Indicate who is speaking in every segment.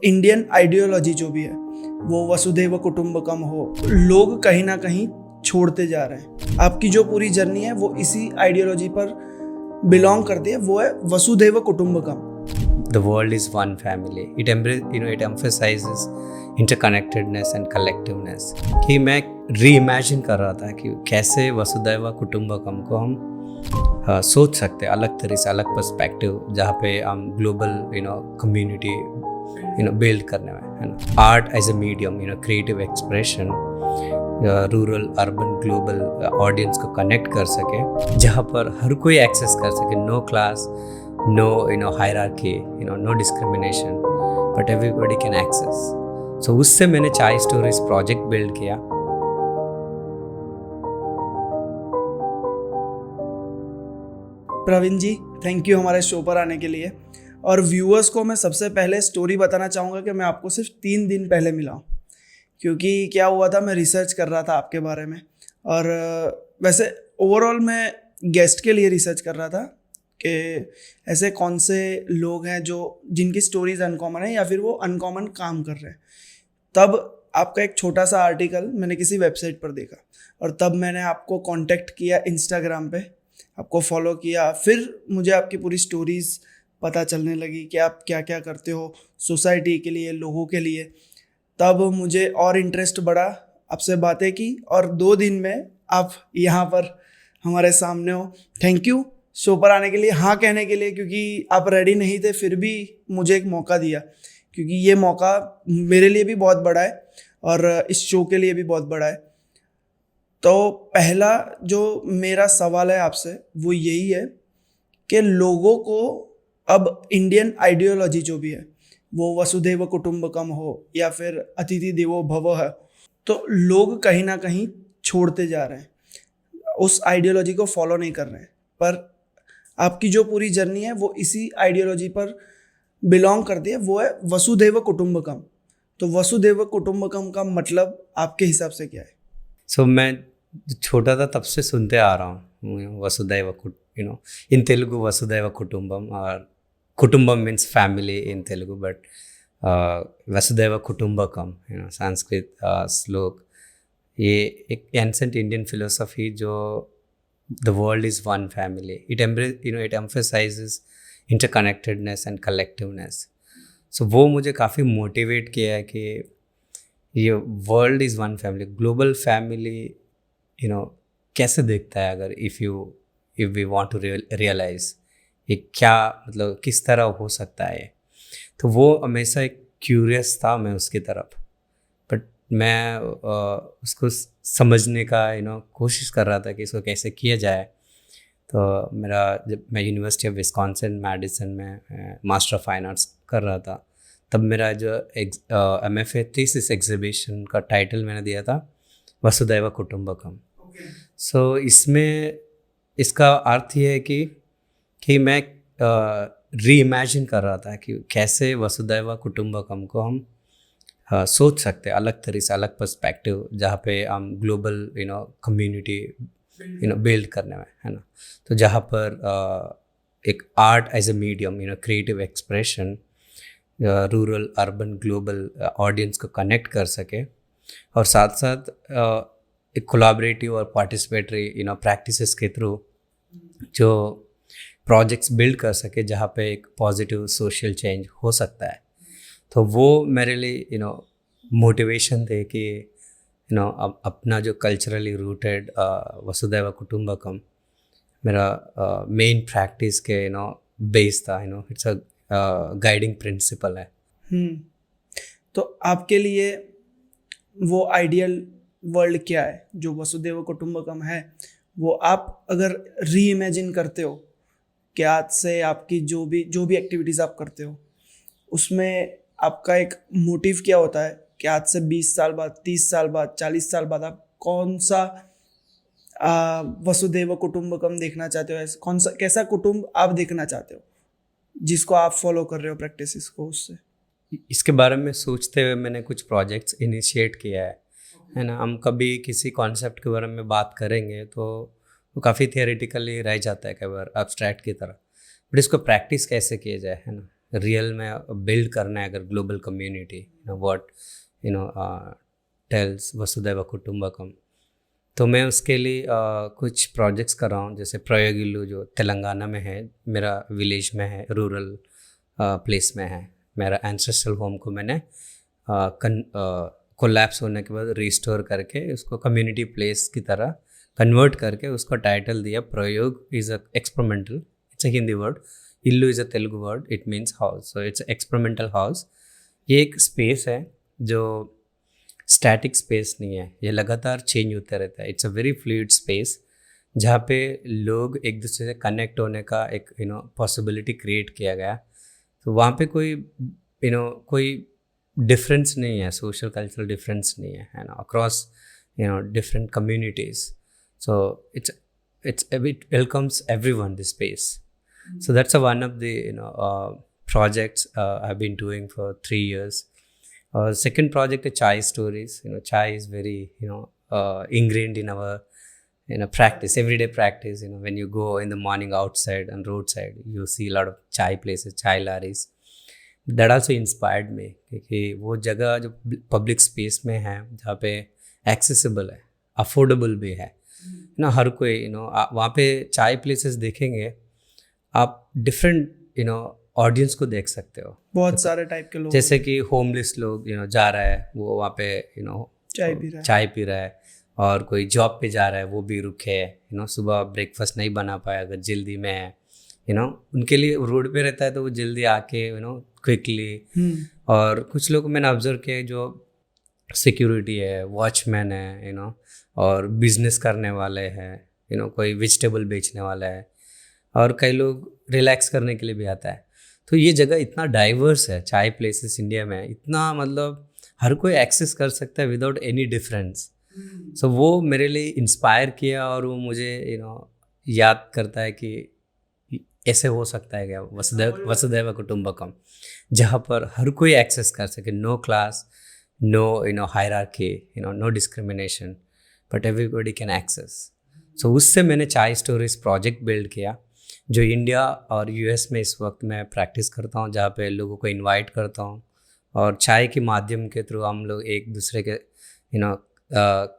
Speaker 1: Indian ideology जो भी है वो वसुधैव कुटुंबकम हो, लोग कहीं ना कहीं छोड़ते जा रहे हैं। आपकी जो पूरी जर्नी है वो इसी आइडियोलॉजी पर बिलोंग करती है, वो है वसुधैव कुटुंबकम।
Speaker 2: The world is one family. It emphasizes interconnectedness and collectiveness. कि मैं रीइमेजिन कर रहा था कि कैसे वसुधैव कुटुंबकम को हम सोच सकते हैं अलग तरह से, अलग पर्सपेक्टिव, जहाँ पे हम ग्लोबल कम्युनिटी बिल्ड करने में, है ना। Art as a medium, creative expression, rural urban global audience को कनेक्ट कर सके, जहाँ पर हर कोई एक्सेस कर सके। No class, no hierarchy, no discrimination, but everybody can access. So उससे मैंने चाय स्टोरीज प्रोजेक्ट बिल्ड किया।
Speaker 1: प्रवीण जी, थैंक यू हमारे शो पर आने के लिए। और व्यूअर्स को मैं सबसे पहले स्टोरी बताना चाहूँगा कि मैं आपको सिर्फ 3 दिन पहले मिला हूँ, क्योंकि क्या हुआ था, मैं रिसर्च कर रहा था आपके बारे में। और वैसे ओवरऑल मैं गेस्ट के लिए रिसर्च कर रहा था कि ऐसे कौन से लोग हैं जो जिनकी स्टोरीज अनकॉमन है या फिर वो अनकॉमन काम कर रहे हैं। तब आपका एक छोटा सा आर्टिकल मैंने किसी वेबसाइट पर देखा और तब मैंने आपको कांटेक्ट किया इंस्टाग्राम पे, आपको फॉलो किया। फिर मुझे आपकी पूरी स्टोरीज पता चलने लगी कि आप क्या क्या करते हो सोसाइटी के लिए, लोगों के लिए। तब मुझे और इंटरेस्ट बढ़ा, आपसे बातें की और 2 दिन में आप यहाँ पर हमारे सामने हो। थैंक यू शो पर आने के लिए, हाँ कहने के लिए, क्योंकि आप रेडी नहीं थे फिर भी मुझे एक मौका दिया, क्योंकि ये मौका मेरे लिए भी बहुत बड़ा है और इस शो के लिए भी बहुत बड़ा है। तो पहला जो मेरा सवाल है आपसे वो यही है कि लोगों को अब इंडियन आइडियोलॉजी जो भी है वो वसुधैव कुटुंबकम हो या फिर अतिथि देवो भव है, तो लोग कहीं ना कहीं छोड़ते जा रहे हैं, उस आइडियोलॉजी को फॉलो नहीं कर रहे हैं। पर आपकी जो पूरी जर्नी है वो इसी आइडियोलॉजी पर बिलोंग करती है, वो है वसुधैव कुटुंबकम। तो वसुधैव कुटुंबकम का मतलब आपके हिसाब से क्या है?
Speaker 2: सो मैं छोटा था तब से सुनते आ रहा हूँ वसुधैव इन तेलुगु वसुधैव कुटुंबम, और कुटुंबम means family in Telugu, but वसुधैव कुटुंबकम संस्कृत श्लोक, ये एक एंसेंट इंडियन फिलोसफी जो the world is one family. It emphasizes interconnectedness and collectiveness. So वो मुझे काफ़ी मोटिवेट किया है कि ये world is one family, global family कैसे दिखता है, अगर if we want to realise ये क्या, मतलब किस तरह हो सकता है। तो वो हमेशा एक क्यूरियस था मैं उसकी तरफ, बट मैं उसको समझने का कोशिश कर रहा था कि इसको कैसे किया जाए। तो जब मैं यूनिवर्सिटी ऑफ विस्कॉन्सिन मेडिसिन में मास्टर ऑफ फाइन आर्ट्स कर रहा था, तब मेरा जो MFA थीसिस एग्जीबिशन का टाइटल मैंने दिया था वसुधैव कुटुंबकम। सो इसमें इसका अर्थ ये है कि मैं रीइमेजिन कर रहा था कि कैसे वसुधैव कुटुंबकम को हम सोच सकते हैं अलग तरह से, अलग पर्सपेक्टिव, जहाँ पे हम ग्लोबल कम्युनिटी बिल्ड करने में, है ना। तो जहाँ पर एक art as a medium, creative expression, rural urban global audience को कनेक्ट कर सके, और साथ साथ एक कोलैबोरेटिव और पार्टिसिपेटरी प्रैक्टिसेस के थ्रू जो प्रोजेक्ट्स बिल्ड कर सके जहाँ पे एक पॉजिटिव सोशल चेंज हो सकता है। तो वो मेरे लिए मोटिवेशन थे कि अपना जो कल्चरली रूटेड वसुधैव कुटुंबकम मेरा मेन प्रैक्टिस के बेस था, इट्स अ गाइडिंग प्रिंसिपल है।
Speaker 1: तो आपके लिए वो आइडियल वर्ल्ड क्या है जो वसुधैव कुटुंबकम है? वो आप अगर री इमेजिन करते हो कि आज से आपकी जो भी एक्टिविटीज़ आप करते हो उसमें आपका एक मोटिव क्या होता है कि आज से 20 साल बाद, 30 साल बाद, 40 साल बाद आप कौन सा वसुधैव कुटुंबकम देखना चाहते हो? कौन सा कैसा कुटुंब आप देखना चाहते हो जिसको आप फॉलो कर रहे हो प्रैक्टिसेस को? उससे
Speaker 2: इसके बारे में सोचते हुए मैंने कुछ प्रोजेक्ट्स इनिशिएट किया है ना। हम कभी किसी कॉन्सेप्ट के बारे में बात करेंगे तो वो काफ़ी थियोरेटिकली रह जाता है, कई बार एब्स्ट्रैक्ट की तरह, बट इसको प्रैक्टिस कैसे किया जाए, है ना। रियल में बिल्ड करना है अगर ग्लोबल कम्युनिटी, व्हाट टेल्स वसुधैव कुटुंबकम, तो मैं उसके लिए कुछ प्रोजेक्ट्स कर रहा हूँ. जैसे प्रयोगिल्लू जो तेलंगाना में है, मेरा विलेज में है, रूरल प्लेस में है. मेरा एंसेस्ट्रल होम को मैंने कोलैप्स होने के बाद रिस्टोर करके उसको कम्युनिटी प्लेस की तरह कन्वर्ट करके उसको टाइटल दिया प्रयोग is a experimental, it's a Hindi word. इल्लू is a Telugu word, it means house, so it's experimental house. ये एक स्पेस है जो स्टैटिक स्पेस नहीं है, ये लगातार चेंज होता रहता है. It's a very fluid space जहाँ पे लोग एक दूसरे से कनेक्ट होने का एक पॉसिबिलिटी क्रिएट किया गया. तो वहाँ पे कोई कोई डिफरेंस नहीं है, सोशल कल्चरल डिफरेंस नहीं है ना, across different communities. So it's it welcomes everyone this space. So that's one of the projects I've been doing for 3 years. Second project is Chai Stories. Chai is very ingrained in our practice, everyday practice. When you go in the morning outside and roadside, you see a lot of chai places, chai laris. That also inspired me क्योंकि वो जगह जो public space में है जहाँ पे accessible है, affordable भी है हर कोई वहाँ पे चाय प्लेसेस देखेंगे आप, डिफरेंट ऑडियंस को देख सकते हो.
Speaker 1: बहुत सारे टाइप के लोग,
Speaker 2: जैसे कि होमलेस लोग जा रहा है, वो वहाँ पे चाय पी रहा है, और कोई जॉब पे जा रहा है, वो भी रुके है, सुबह ब्रेकफास्ट नहीं बना पाया, अगर जल्दी में है उनके लिए रोड पे रहता है तो वो जल्दी आके क्विकली. और कुछ लोग मैंने ऑब्जर्व किया जो सिक्योरिटी है, वॉचमैन है, और बिजनेस करने वाले हैं, कोई वेजिटेबल बेचने वाला है, और कई लोग रिलैक्स करने के लिए भी आता है. तो ये जगह इतना डाइवर्स है, चाय प्लेसेस इंडिया में इतना, मतलब हर कोई एक्सेस कर सकता है विदाउट एनी डिफरेंस. सो वो मेरे लिए इंस्पायर किया, और वो मुझे याद करता है कि ऐसे हो सकता है क्या, वसुधैव कुटुंबकम, जहाँ पर हर कोई एक्सेस कर सके, no class, no hierarchy, no discrimination, but everybody can access. So उससे मैंने चाय स्टोरीज प्रोजेक्ट बिल्ड किया, जो इंडिया और यूएस में इस वक्त मैं प्रैक्टिस करता हूँ, जहाँ पे लोगों को इनवाइट करता हूँ, और चाय के माध्यम के थ्रू हम लोग एक दूसरे के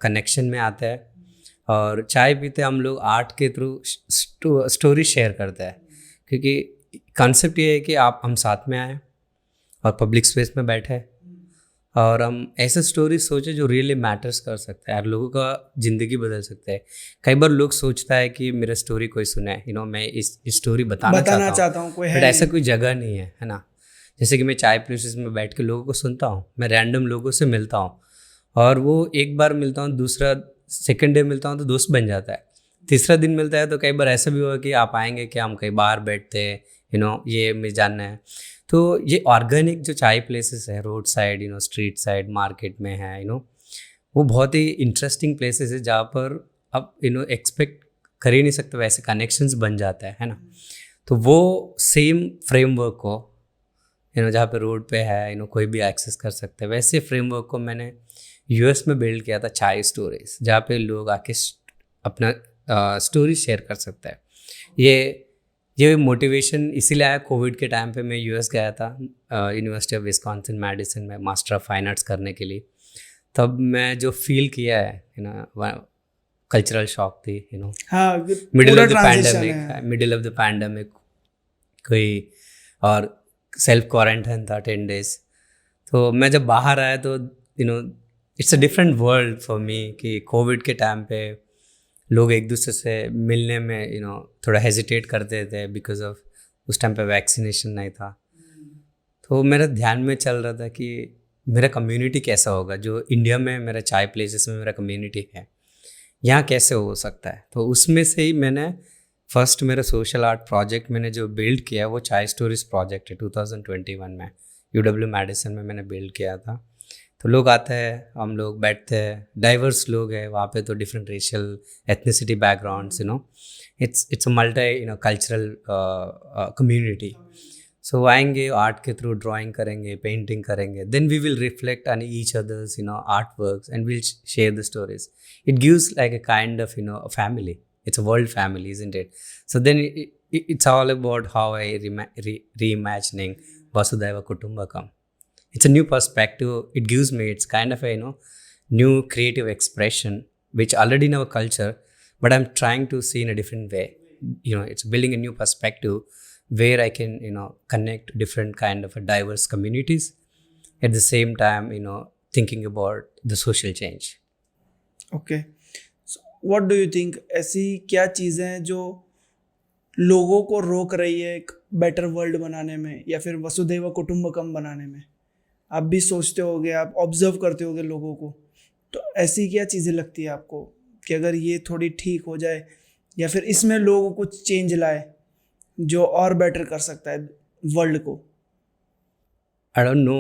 Speaker 2: कनेक्शन में आते हैं, और चाय पीते हम लोग आर्ट के थ्रू स्टोरी शेयर करते हैं. क्योंकि कॉन्सेप्ट ये है कि हम साथ में आए और पब्लिक स्पेस में बैठे, और हम ऐसे स्टोरी सोचे जो रियली मैटर्स कर सकता है, और लोगों का ज़िंदगी बदल सकता है. कई बार लोग सोचता है कि मेरा स्टोरी कोई सुने, मैं इस स्टोरी बताना चाहता हूँ, बट ऐसा कोई जगह नहीं है ना. जैसे कि मैं चाय प्लेसेस में बैठ के लोगों को सुनता हूँ, मैं रैंडम लोगों से मिलता हूँ, और वो एक बार मिलता हूँ, दूसरा सेकेंड डे मिलता हूँ तो दोस्त बन जाता है, तीसरा दिन मिलता है तो कई बार ऐसा भी हुआ कि आप आएंगे कि हम कहीं बाहर बैठते हैं, ये मुझे जानना है. तो ये ऑर्गेनिक जो चाय प्लेसेस है, road side, street side, market में है, वो बहुत ही इंटरेस्टिंग प्लेसेस है, जहाँ पर आप एक्सपेक्ट कर ही नहीं सकते वैसे कनेक्शंस बन जाता है ना. तो वो सेम फ्रेमवर्क को जहाँ पे रोड पे है कोई भी एक्सेस कर सकते हैं, वैसे फ्रेमवर्क को मैंने यूएस में बिल्ड किया था, चाय स्टोरीज, जहाँ पे लोग आके अपना स्टोरी शेयर कर सकते हैं. ये मोटिवेशन इसीलिए आया, कोविड के टाइम पे मैं यूएस गया था, यूनिवर्सिटी ऑफ विस्कॉन्सिन मैडिसन में मास्टर ऑफ फाइन आर्ट्स करने के लिए. तब मैं जो फील किया है कल्चरल शॉक थी, मिडिल ऑफ द पैंडमिक कोई, और सेल्फ क्वारंटाइन था 10 days. तो मैं जब बाहर आया तो it's a different world for me, कि कोविड के टाइम पे लोग एक दूसरे से मिलने में थोड़ा हेजिटेट करते थे, बिकॉज ऑफ उस टाइम पे वैक्सीनेशन नहीं था. तो मेरा ध्यान में चल रहा था कि मेरा कम्युनिटी कैसा होगा, जो इंडिया में मेरा चाय प्लेसेस में मेरा कम्युनिटी है, यहाँ कैसे हो सकता है. तो उसमें से ही मैंने फर्स्ट मेरा सोशल आर्ट प्रोजेक्ट मैंने जो बिल्ड किया वो चाय स्टोरीज प्रोजेक्ट है, 2021 में यूडब्ल्यू मेडिसन में मैंने बिल्ड किया था. तो लोग आते हैं, हम लोग बैठते हैं, डाइवर्स लोग हैं वहाँ पे, तो different racial ethnicity backgrounds, it's a multi cultural community. So आएंगे, आर्ट के थ्रू ड्राइंग करेंगे, पेंटिंग करेंगे, then we will reflect on each others art works and will share the stories. It gives like a kind of a family. It's a world family, isn't it? So then it's all about how I reimagining Vasudhaiva Kutumbakam. It's a new perspective. It gives me, it's kind of a, new creative expression, which already in our culture, but I'm trying to see in a different way. It's building a new perspective where I can, connect different kind of a diverse communities. At the same time, thinking about the social change.
Speaker 1: Okay, what do you think, ऐसी क्या चीज़ें हैं जो लोगों को रोक रही है एक बेटर वर्ल्ड बनाने में या फिर वसुधैव कुटुंबकम बनाने में? आप भी सोचते होगे, आप ऑब्जर्व करते होगे लोगों को, तो ऐसी क्या चीज़ें लगती है आपको कि अगर ये थोड़ी ठीक हो जाए या फिर इसमें लोग कुछ चेंज लाए जो और बेटर कर सकता है वर्ल्ड को?
Speaker 2: आई डोंट नो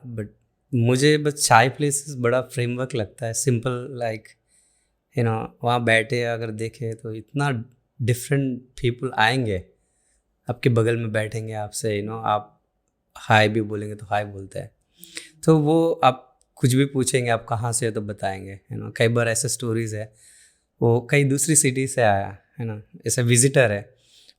Speaker 2: बट मुझे बस चाय प्लेसेस बड़ा फ्रेमवर्क लगता है, सिंपल लाइक वहाँ बैठे अगर देखे तो इतना डिफरेंट पीपल आएंगे, आपके बगल में बैठेंगे आपसे, आप हाय भी बोलेंगे तो हाय बोलते हैं, तो वो आप कुछ भी पूछेंगे आप कहाँ से हो तो बताएंगे, कई बार ऐसे स्टोरीज है, वो कई दूसरी सिटी से आया है ऐसा विजिटर है,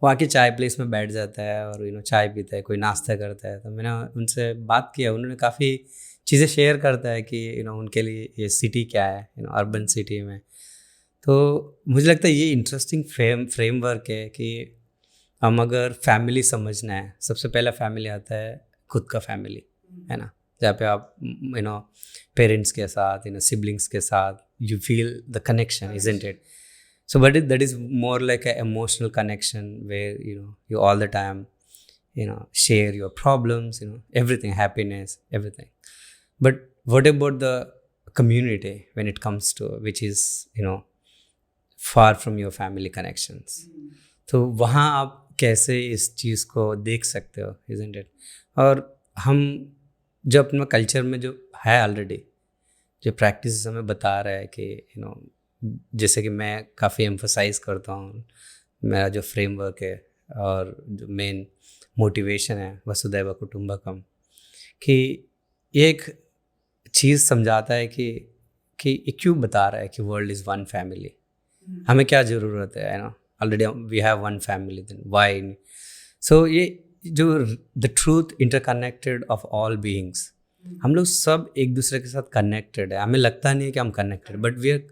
Speaker 2: वो आके चाय प्लेस में बैठ जाता है और चाय पीता है, कोई नाश्ता करता है, तो मैंने उनसे बात किया, उन्होंने काफ़ी चीज़ें शेयर करता है कि उनके लिए ये सिटी क्या है, अर्बन सिटी में। तो मुझे लगता है ये इंटरेस्टिंग फ्रेमवर्क है कि हम अगर फैमिली समझना है, सबसे पहला फैमिली आता है खुद का फैमिली, है ना, जहाँ पे आप पेरेंट्स के साथ, सिबलिंग्स के साथ you feel the connection, isn't it? So but that is more like an emotional connection where you all the time share your problems, everything, happiness, everything. But what about the community when it comes to which is far from your family connections? तो वहाँ आप कैसे इस चीज़ को देख सकते हो, isn't it? और हम जो अपना कल्चर में जो है ऑलरेडी, जो प्रैक्टिस हमें बता रहा है कि जैसे कि मैं काफ़ी एम्फसाइज करता हूँ, मेरा जो फ्रेमवर्क है और जो मेन मोटिवेशन है वसुधैव कुटुंबकम, कि ये एक चीज़ समझाता है कि ये क्यों बता रहा है कि वर्ल्ड इज़ वन फैमिली, हमें क्या ज़रूरत है, already we have one family, then why? So ये जो the truth interconnected of all beings, हम लोग सब एक दूसरे के साथ कनेक्टेड है, हमें लगता नहीं है कि हम कनेक्टेड, बट वी आर।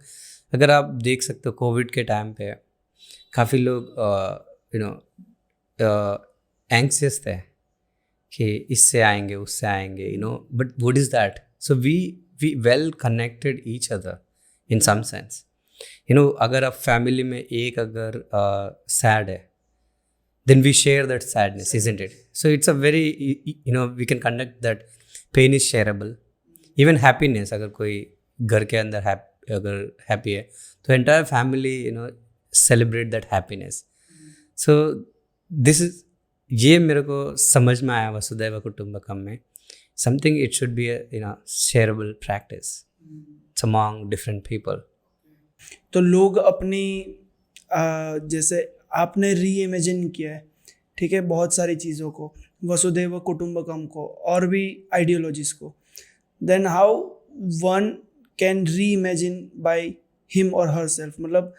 Speaker 2: अगर आप देख सकते हो कोविड के टाइम पे काफ़ी लोग एंक्सियस थे कि इससे आएंगे उससे आएंगे, but what is that? So we well connected each other in some sense. अगर आप फैमिली में एक अगर सैड है, then we share that sadness, isn't it? So it's a very, we can connect that pain is shareable. Even happiness, अगर कोई घर के अंदर अगर हैप्पी है तो entire family celebrate that happiness. So this is, ये मेरे को समझ में आया वसुधैव कुटुंबकम में, something it should be shareable practice among different people.
Speaker 1: तो लोग अपनी जैसे आपने री इमेजिन किया है, ठीक है, बहुत सारी चीज़ों को, वसुधैव कुटुंबकम को और भी आइडियोलॉजीज़ को, then how one can reimagine by him or her self? मतलब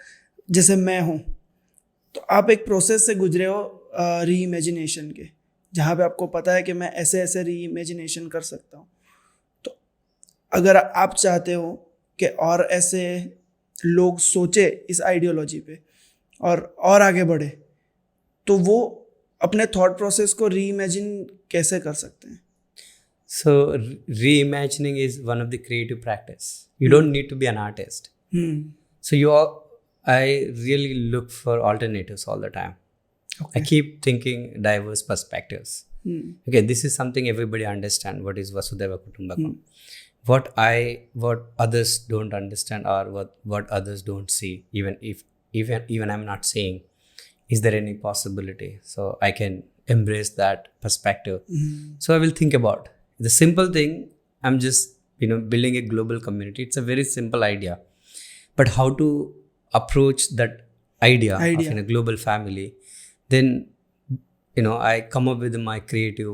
Speaker 1: जैसे मैं हूँ तो आप एक प्रोसेस से गुजरे हो री इमेजिनेशन के, जहाँ पे आपको पता है कि मैं ऐसे ऐसे री इमेजिनेशन कर सकता हूँ। तो अगर आप चाहते हो कि और ऐसे लोग सोचे इस आइडियोलॉजी पे और आगे बढ़े, तो वो अपने थॉट प्रोसेस को री इमेजिन कैसे कर सकते हैं?
Speaker 2: So reimagining is one of the creative practice. You don't need to be an artist. So I really look for alternatives all the time. Okay. I keep thinking diverse perspectives. Okay, this is something everybody understand. What is Vasudhaiva Kutumbakam? What others don't understand or what others don't see. Even I'm not seeing. Is there any possibility? So I can embrace that perspective. So I will think about the simple thing. I'm just building a global community. It's a very simple idea, but how to approach that idea. Of in a global family, then I come up with my creative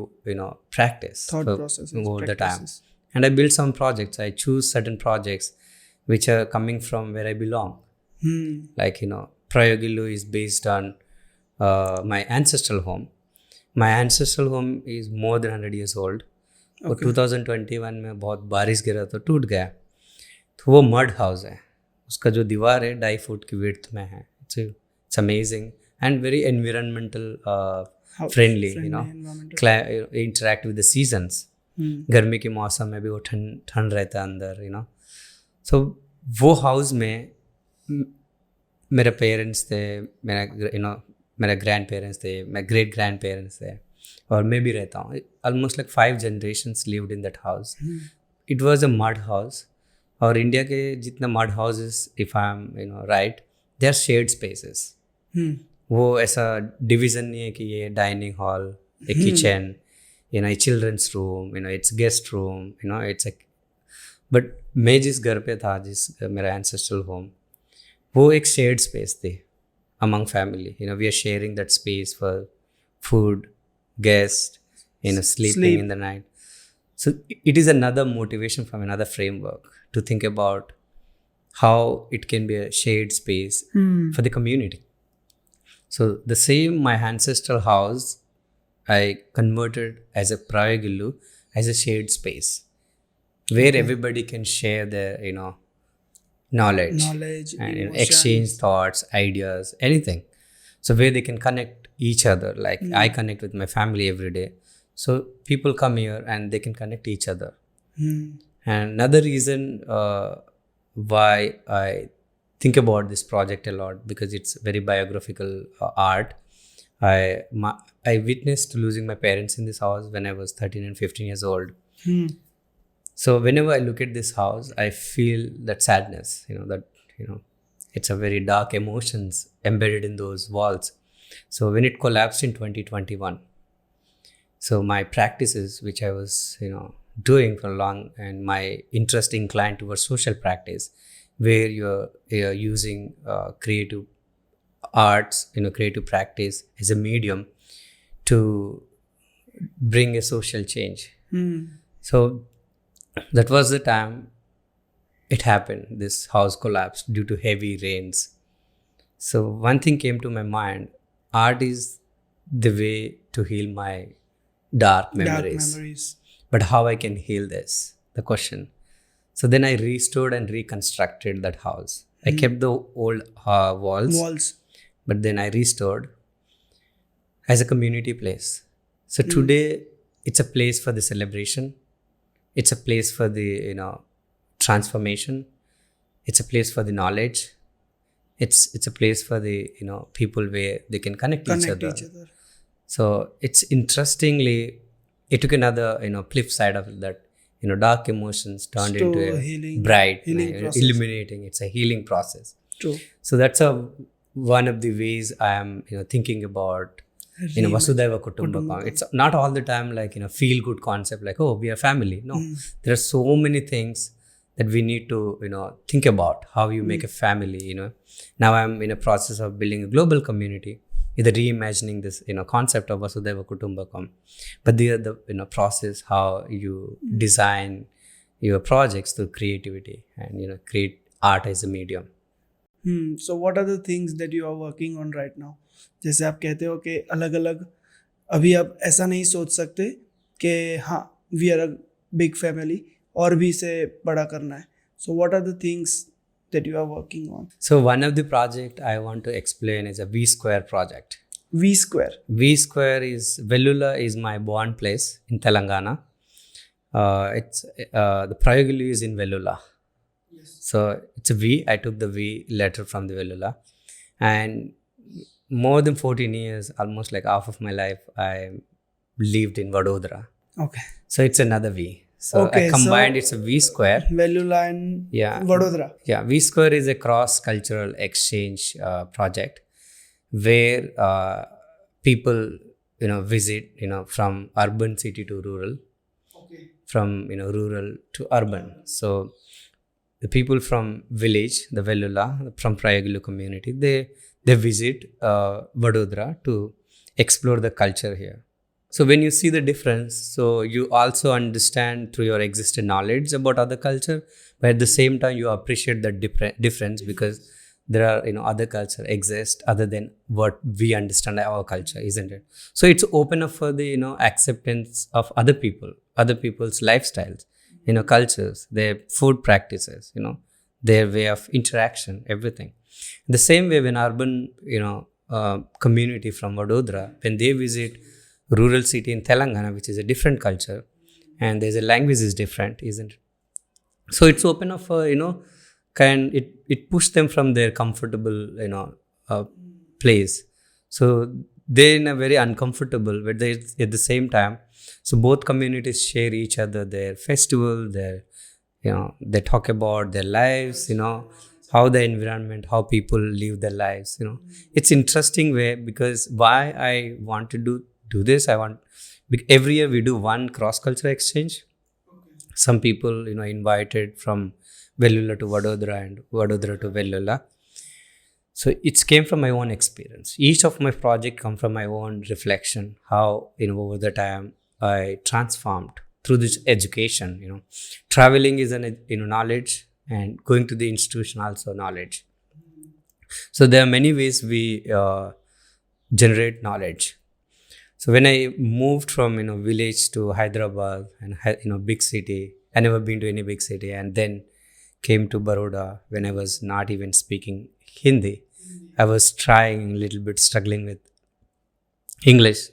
Speaker 2: practice
Speaker 1: thought process
Speaker 2: over the time, and I build some projects. I choose certain projects which are coming from where I belong. Like Prayogillu is based on my ancestral home. My ancestral home is more than 100 years old. और 2021 में बहुत बारिश गिरा तो टूट गया. तो वो मड हाउस है. उसका जो दीवार है 2.5 फुट की विड्थ में है. It's amazing and very environmental friendly, you know. Interact with the seasons. गर्मी के मौसम में भी वो ठंड रहता है अंदर, you know. So वो हाउस में मेरे पेरेंट्स थे, मेरे ग्रैंड पेरेंट्स थे, मेरे ग्रेट ग्रैंड पेरेंट्स थे, और मैं भी रहता हूँ. Almost like 5 generations lived in that house. It was a mud house. और इंडिया के जितने mud houses, if I am right, they are shared spaces. वो ऐसा डिवीजन नहीं है कि ये dining hall, a kitchen, children's room, it's guest room, it's a. But मैं जिस घर पे था, मेरा एंसेस्ट्रल होम, वो एक शेयर्ड स्पेस थी among family. We are sharing that space for food, guest, sleeping in the night. So it is another motivation from another framework to think about how it can be a shared space for the community. So the same, my ancestral house, I converted as a Prayogillu, as a shared space where everybody can share their, knowledge and exchange thoughts, ideas, anything. So where they can connect each other, like I connect with my family every day. So people come here and they can connect each other. And another reason why I think about this project a lot, because it's very biographical art. I witnessed losing my parents in this house when I was 13 and 15 years old. So whenever I look at this house, I feel that sadness, it's a very dark emotions embedded in those walls. So when it collapsed in 2021, so my practices, which I was, doing for long, and my interest inclined towards social practice, where you're using creative arts, creative practice as a medium to bring a social change. So that was the time it happened. This house collapsed due to heavy rains. So one thing came to my mind: art is the way to heal my dark memories. But how I can heal this? The question. So then I restored and reconstructed that house. I kept the old walls, but then I restored as a community place. So today it's a place for the celebration. It's a place for the, transformation. It's a place for the knowledge. It's a place for the, people where they can connect each other. So it's interestingly, it took another, flip side of that. Dark emotions turned into a bright, illuminating. It's a healing process.
Speaker 1: True.
Speaker 2: So that's one of the ways I am, thinking about, Vasudhaiva Kutumbakam. It's not all the time like, feel good concept like, oh, we are family. No, there are so many things that we need to, think about how you make a family, Now I'm in a process of building a global community, either reimagining this, concept of Vasudhaiva Kutumbakam. But the process, how you design your projects through creativity and, create art as a medium.
Speaker 1: So what are the things that you are working on right now? जैसे आप कहते हो कि अलग अलग, अभी आप ऐसा नहीं सोच सकते कि हाँ we are a big family और भी इसे बड़ा करना है. So what are the things that you are working on?
Speaker 2: So one of the project I want to explain is a V Square project.
Speaker 1: V Square.
Speaker 2: V Square is, Vellula is my born place in Telangana. It's the Prayogillu is in Vellula.
Speaker 1: Yes.
Speaker 2: So it's a V. I took the V letter from the Vellula, and more than 14 years, almost like half of my life, I lived in Vadodara.
Speaker 1: Okay.
Speaker 2: So it's another V. So
Speaker 1: okay,
Speaker 2: I combined, it's a V Square.
Speaker 1: Vellula and Vadodara.
Speaker 2: Yeah, V Square is a cross-cultural exchange project where people, visit, from urban city to rural, from, rural to urban. So the people from village, the Vellula, from Prayogillu community, they visit Vadodara to explore the culture here. So when you see the difference, so you also understand through your existing knowledge about other culture, but at the same time you appreciate the difference because there are other culture exist other than what we understand our culture, isn't it? So it's open up for the acceptance of other people's lifestyles, cultures, their food practices, their way of interaction, everything. The same way when urban community from Vadodara, when they visit rural city in Telangana, which is a different culture, and there's a language is different, isn't it? So it's open up for it push them from their comfortable place. So they're in a very uncomfortable, but they at the same time. So both communities share each other their festival, their they talk about their lives, how the environment, how people live their lives. It's interesting way, because why I want to do this. Every year we do one cross cultural exchange. Some people invited from Vellula to Vadodara and Vadodara to Vellula. So it came from my own experience. Each of my project come from my own reflection, how over the time I transformed through this education. Traveling is an knowledge, and going to the institution also knowledge. So there are many ways we generate knowledge. So when I moved from village to Hyderabad and big city, I never been to any big city, and then came to Baroda when I was not even speaking Hindi. I was trying a little bit, struggling with English,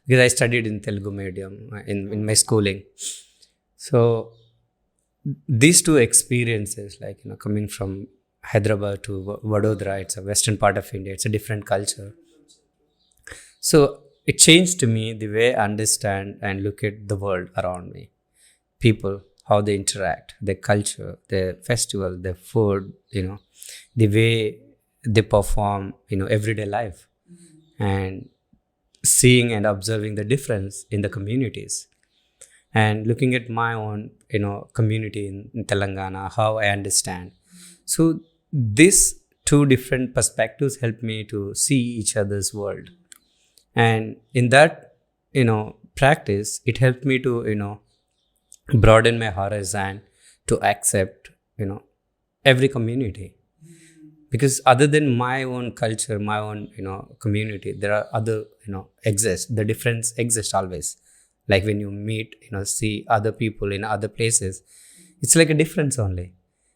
Speaker 2: because I studied in Telugu medium in my schooling. So these two experiences, like coming from Hyderabad to Vadodara, it's a western part of India, it's a different culture. So it changed me the way I understand and look at the world around me. People, how they interact, their culture, their festival, their food, the way they perform, everyday life, and seeing and observing the difference in the communities, and looking at my own, community in Telangana, how I understand. So these two different perspectives help me to see each other's world. And in that, practice, it helped me to, broaden my horizon to accept, every community. Because other than my own culture, my own, community, there are other, exist. The difference exists always. Like when you meet, see other people in other places, it's like a difference only.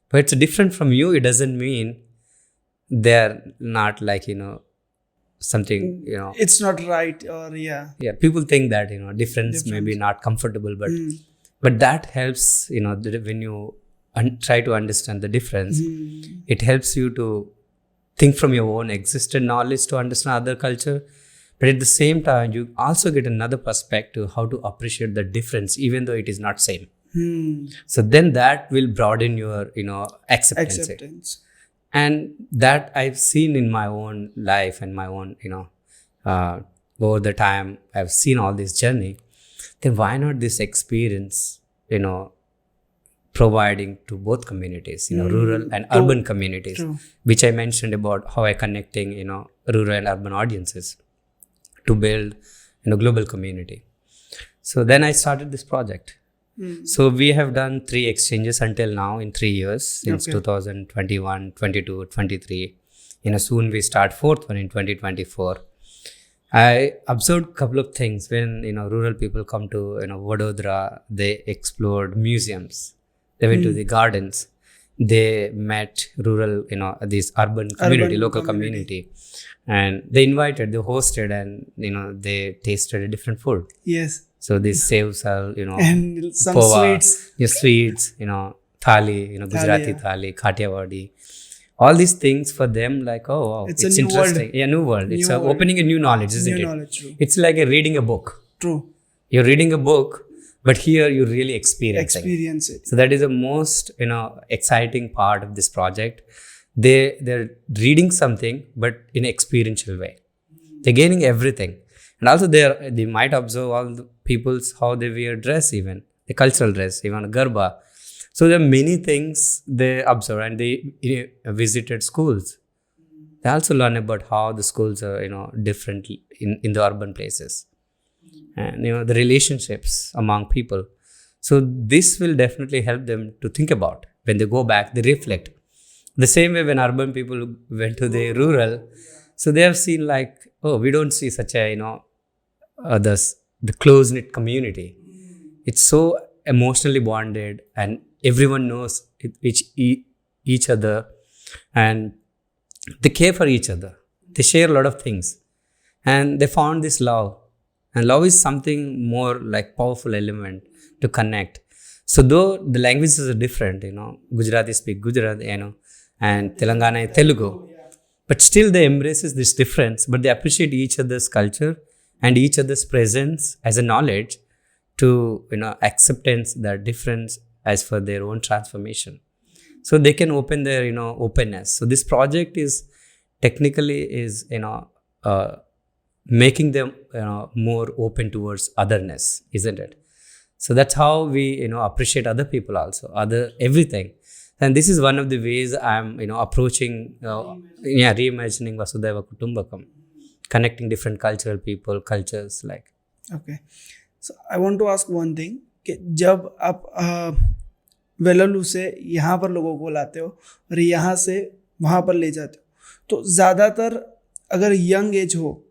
Speaker 2: But it's different from you. It doesn't mean they're not like, something,
Speaker 1: It's not right, or yeah.
Speaker 2: Yeah, people think that, difference may be not comfortable, but that helps, when you try to understand the difference, it helps you to think from your own existed knowledge to understand other culture. But at the same time, you also get another perspective how to appreciate the difference, even though it is not same. So then that will broaden your, acceptance. And that I've seen in my own life and my own, over the time I've seen all this journey. Then why not this experience, providing to both communities, rural and urban communities, which I mentioned about how I connecting, rural and urban audiences to build, global community. So then I started this project. So we have done 3 exchanges until now in 3 years, since 2021, 22, 23. Soon we start 4th one in 2024. I observed a couple of things when, rural people come to, Vadodara, they explored museums. They went to the gardens. They met rural, this urban community, local community. And they invited, they hosted, and, they tasted a different food.
Speaker 1: Yes.
Speaker 2: So this saves our,
Speaker 1: and some
Speaker 2: pova,
Speaker 1: sweets.
Speaker 2: Sweets, thali, Gujarati thali, Kathiawadi. All these things for them, like, oh, wow,
Speaker 1: It's a new
Speaker 2: interesting.
Speaker 1: world.
Speaker 2: Yeah, new world. It's
Speaker 1: New world.
Speaker 2: opening a new knowledge, isn't
Speaker 1: New
Speaker 2: it?
Speaker 1: knowledge, true.
Speaker 2: It's like reading a book.
Speaker 1: True.
Speaker 2: You're reading a book, but here you really experience
Speaker 1: it.
Speaker 2: So that is the most, exciting part of this project. They're reading something, but in an experiential way. They're gaining everything. And also they might observe all the people's, how they wear dress, even the cultural dress, even garba. So there are many things they observe, and they visited schools. They also learn about how the schools are, different in the urban places, and the relationships among people. So this will definitely help them to think about when they go back. They reflect The same way when urban people went to the rural, so they have seen like, oh, we don't see such a, the close knit community. It's so emotionally bonded, and everyone knows each other, and they care for each other. They share a lot of things, and they found this love. And love is something more like powerful element to connect. So though the languages are different, Gujarati speak Gujarati, and Telangana Telugu, but still they embraces this difference, but they appreciate each other's culture and each other's presence as a knowledge to, acceptance that difference as for their own transformation. So they can open their, openness. So this project is technically is, making them, more open towards otherness, isn't it? So that's how we, appreciate other people also, other everything. And this is one of the ways I'm, approaching, reimagining Vasudhaiva Kutumbakam, connecting different cultural people, cultures like.
Speaker 1: Okay. So I want to ask one thing कि जब आप वेललू से यहाँ पर लोगों को लाते हो और यहाँ से वहाँ पर ले जाते हो, तो ज़्यादातर अगर यंग एज हो,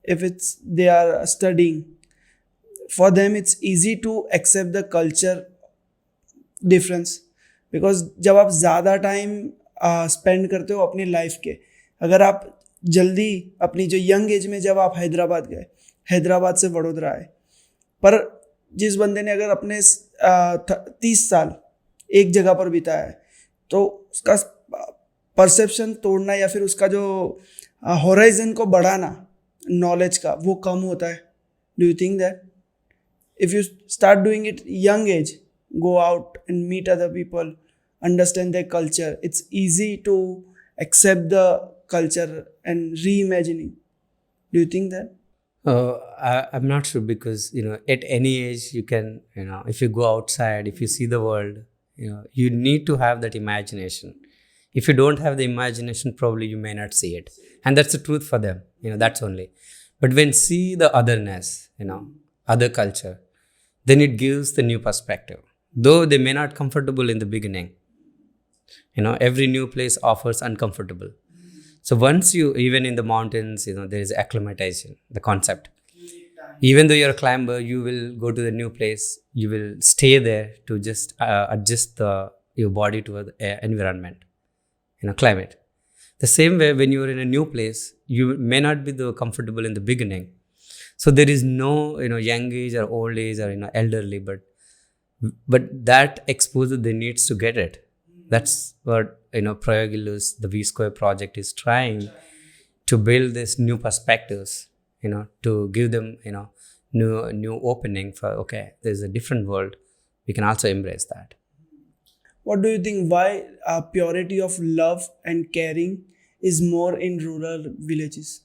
Speaker 1: if it's they are studying, for them it's easy to accept the culture difference, because जब आप ज़्यादा टाइम स्पेंड करते हो अपनी लाइफ के, अगर आप जल्दी अपनी जो यंग एज में जब आप हैदराबाद गए, हैदराबाद से वडोदरा आए, पर जिस बंदे ने अगर अपने 30 साल एक जगह पर बिताया है, तो उसका परसेप्शन तोड़ना या फिर उसका जो होराइजन को बढ़ाना नॉलेज का, वो कम होता है. Do you think that if you start doing it young age, go out and meet other people, understand their culture, it's easy to accept the culture and reimagining? Do you think that?
Speaker 2: I'm not sure, because at any age you can, if you go outside, if you see the world, you need to have that imagination. If you don't have the imagination, probably you may not see it, and that's the truth for them. That's only. But when see the otherness, other culture, then it gives the new perspective. Though they may not comfortable in the beginning, every new place offers uncomfortable. So once you, even in the mountains, there is acclimatization, the concept. Even though you're a climber, you will go to the new place, you will stay there to just adjust your body to the environment, climate. The same way, when you're in a new place, you may not be comfortable in the beginning. So there is no, young age or old age or, elderly, but that exposure they needs to get it. That's what, Prayogillu's, the V Square project is trying to build this new perspectives, to give them, new opening for, okay, there's a different world. We can also embrace that.
Speaker 1: What do you think, why purity of love and caring is more in rural villages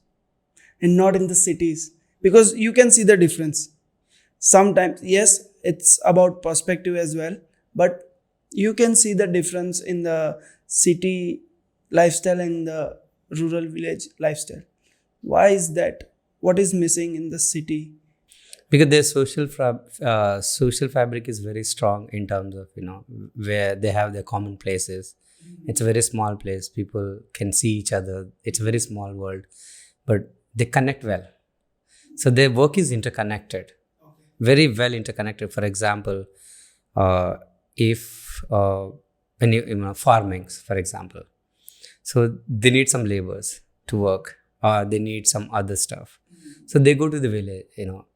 Speaker 1: and not in the cities? Because you can see the difference. Sometimes, yes, it's about perspective as well, but you can see the difference in the city lifestyle and the rural village lifestyle. Why is that? What is missing in the city?
Speaker 2: Because their social fabric is very strong in terms of, where they have their common places. It's a very small place. People can see each other. It's a very small world, but they connect well. So their work is interconnected. Very well interconnected. For example, if when farming, for example, so they need some laborers to work, or they need some other stuff. So they go to the village,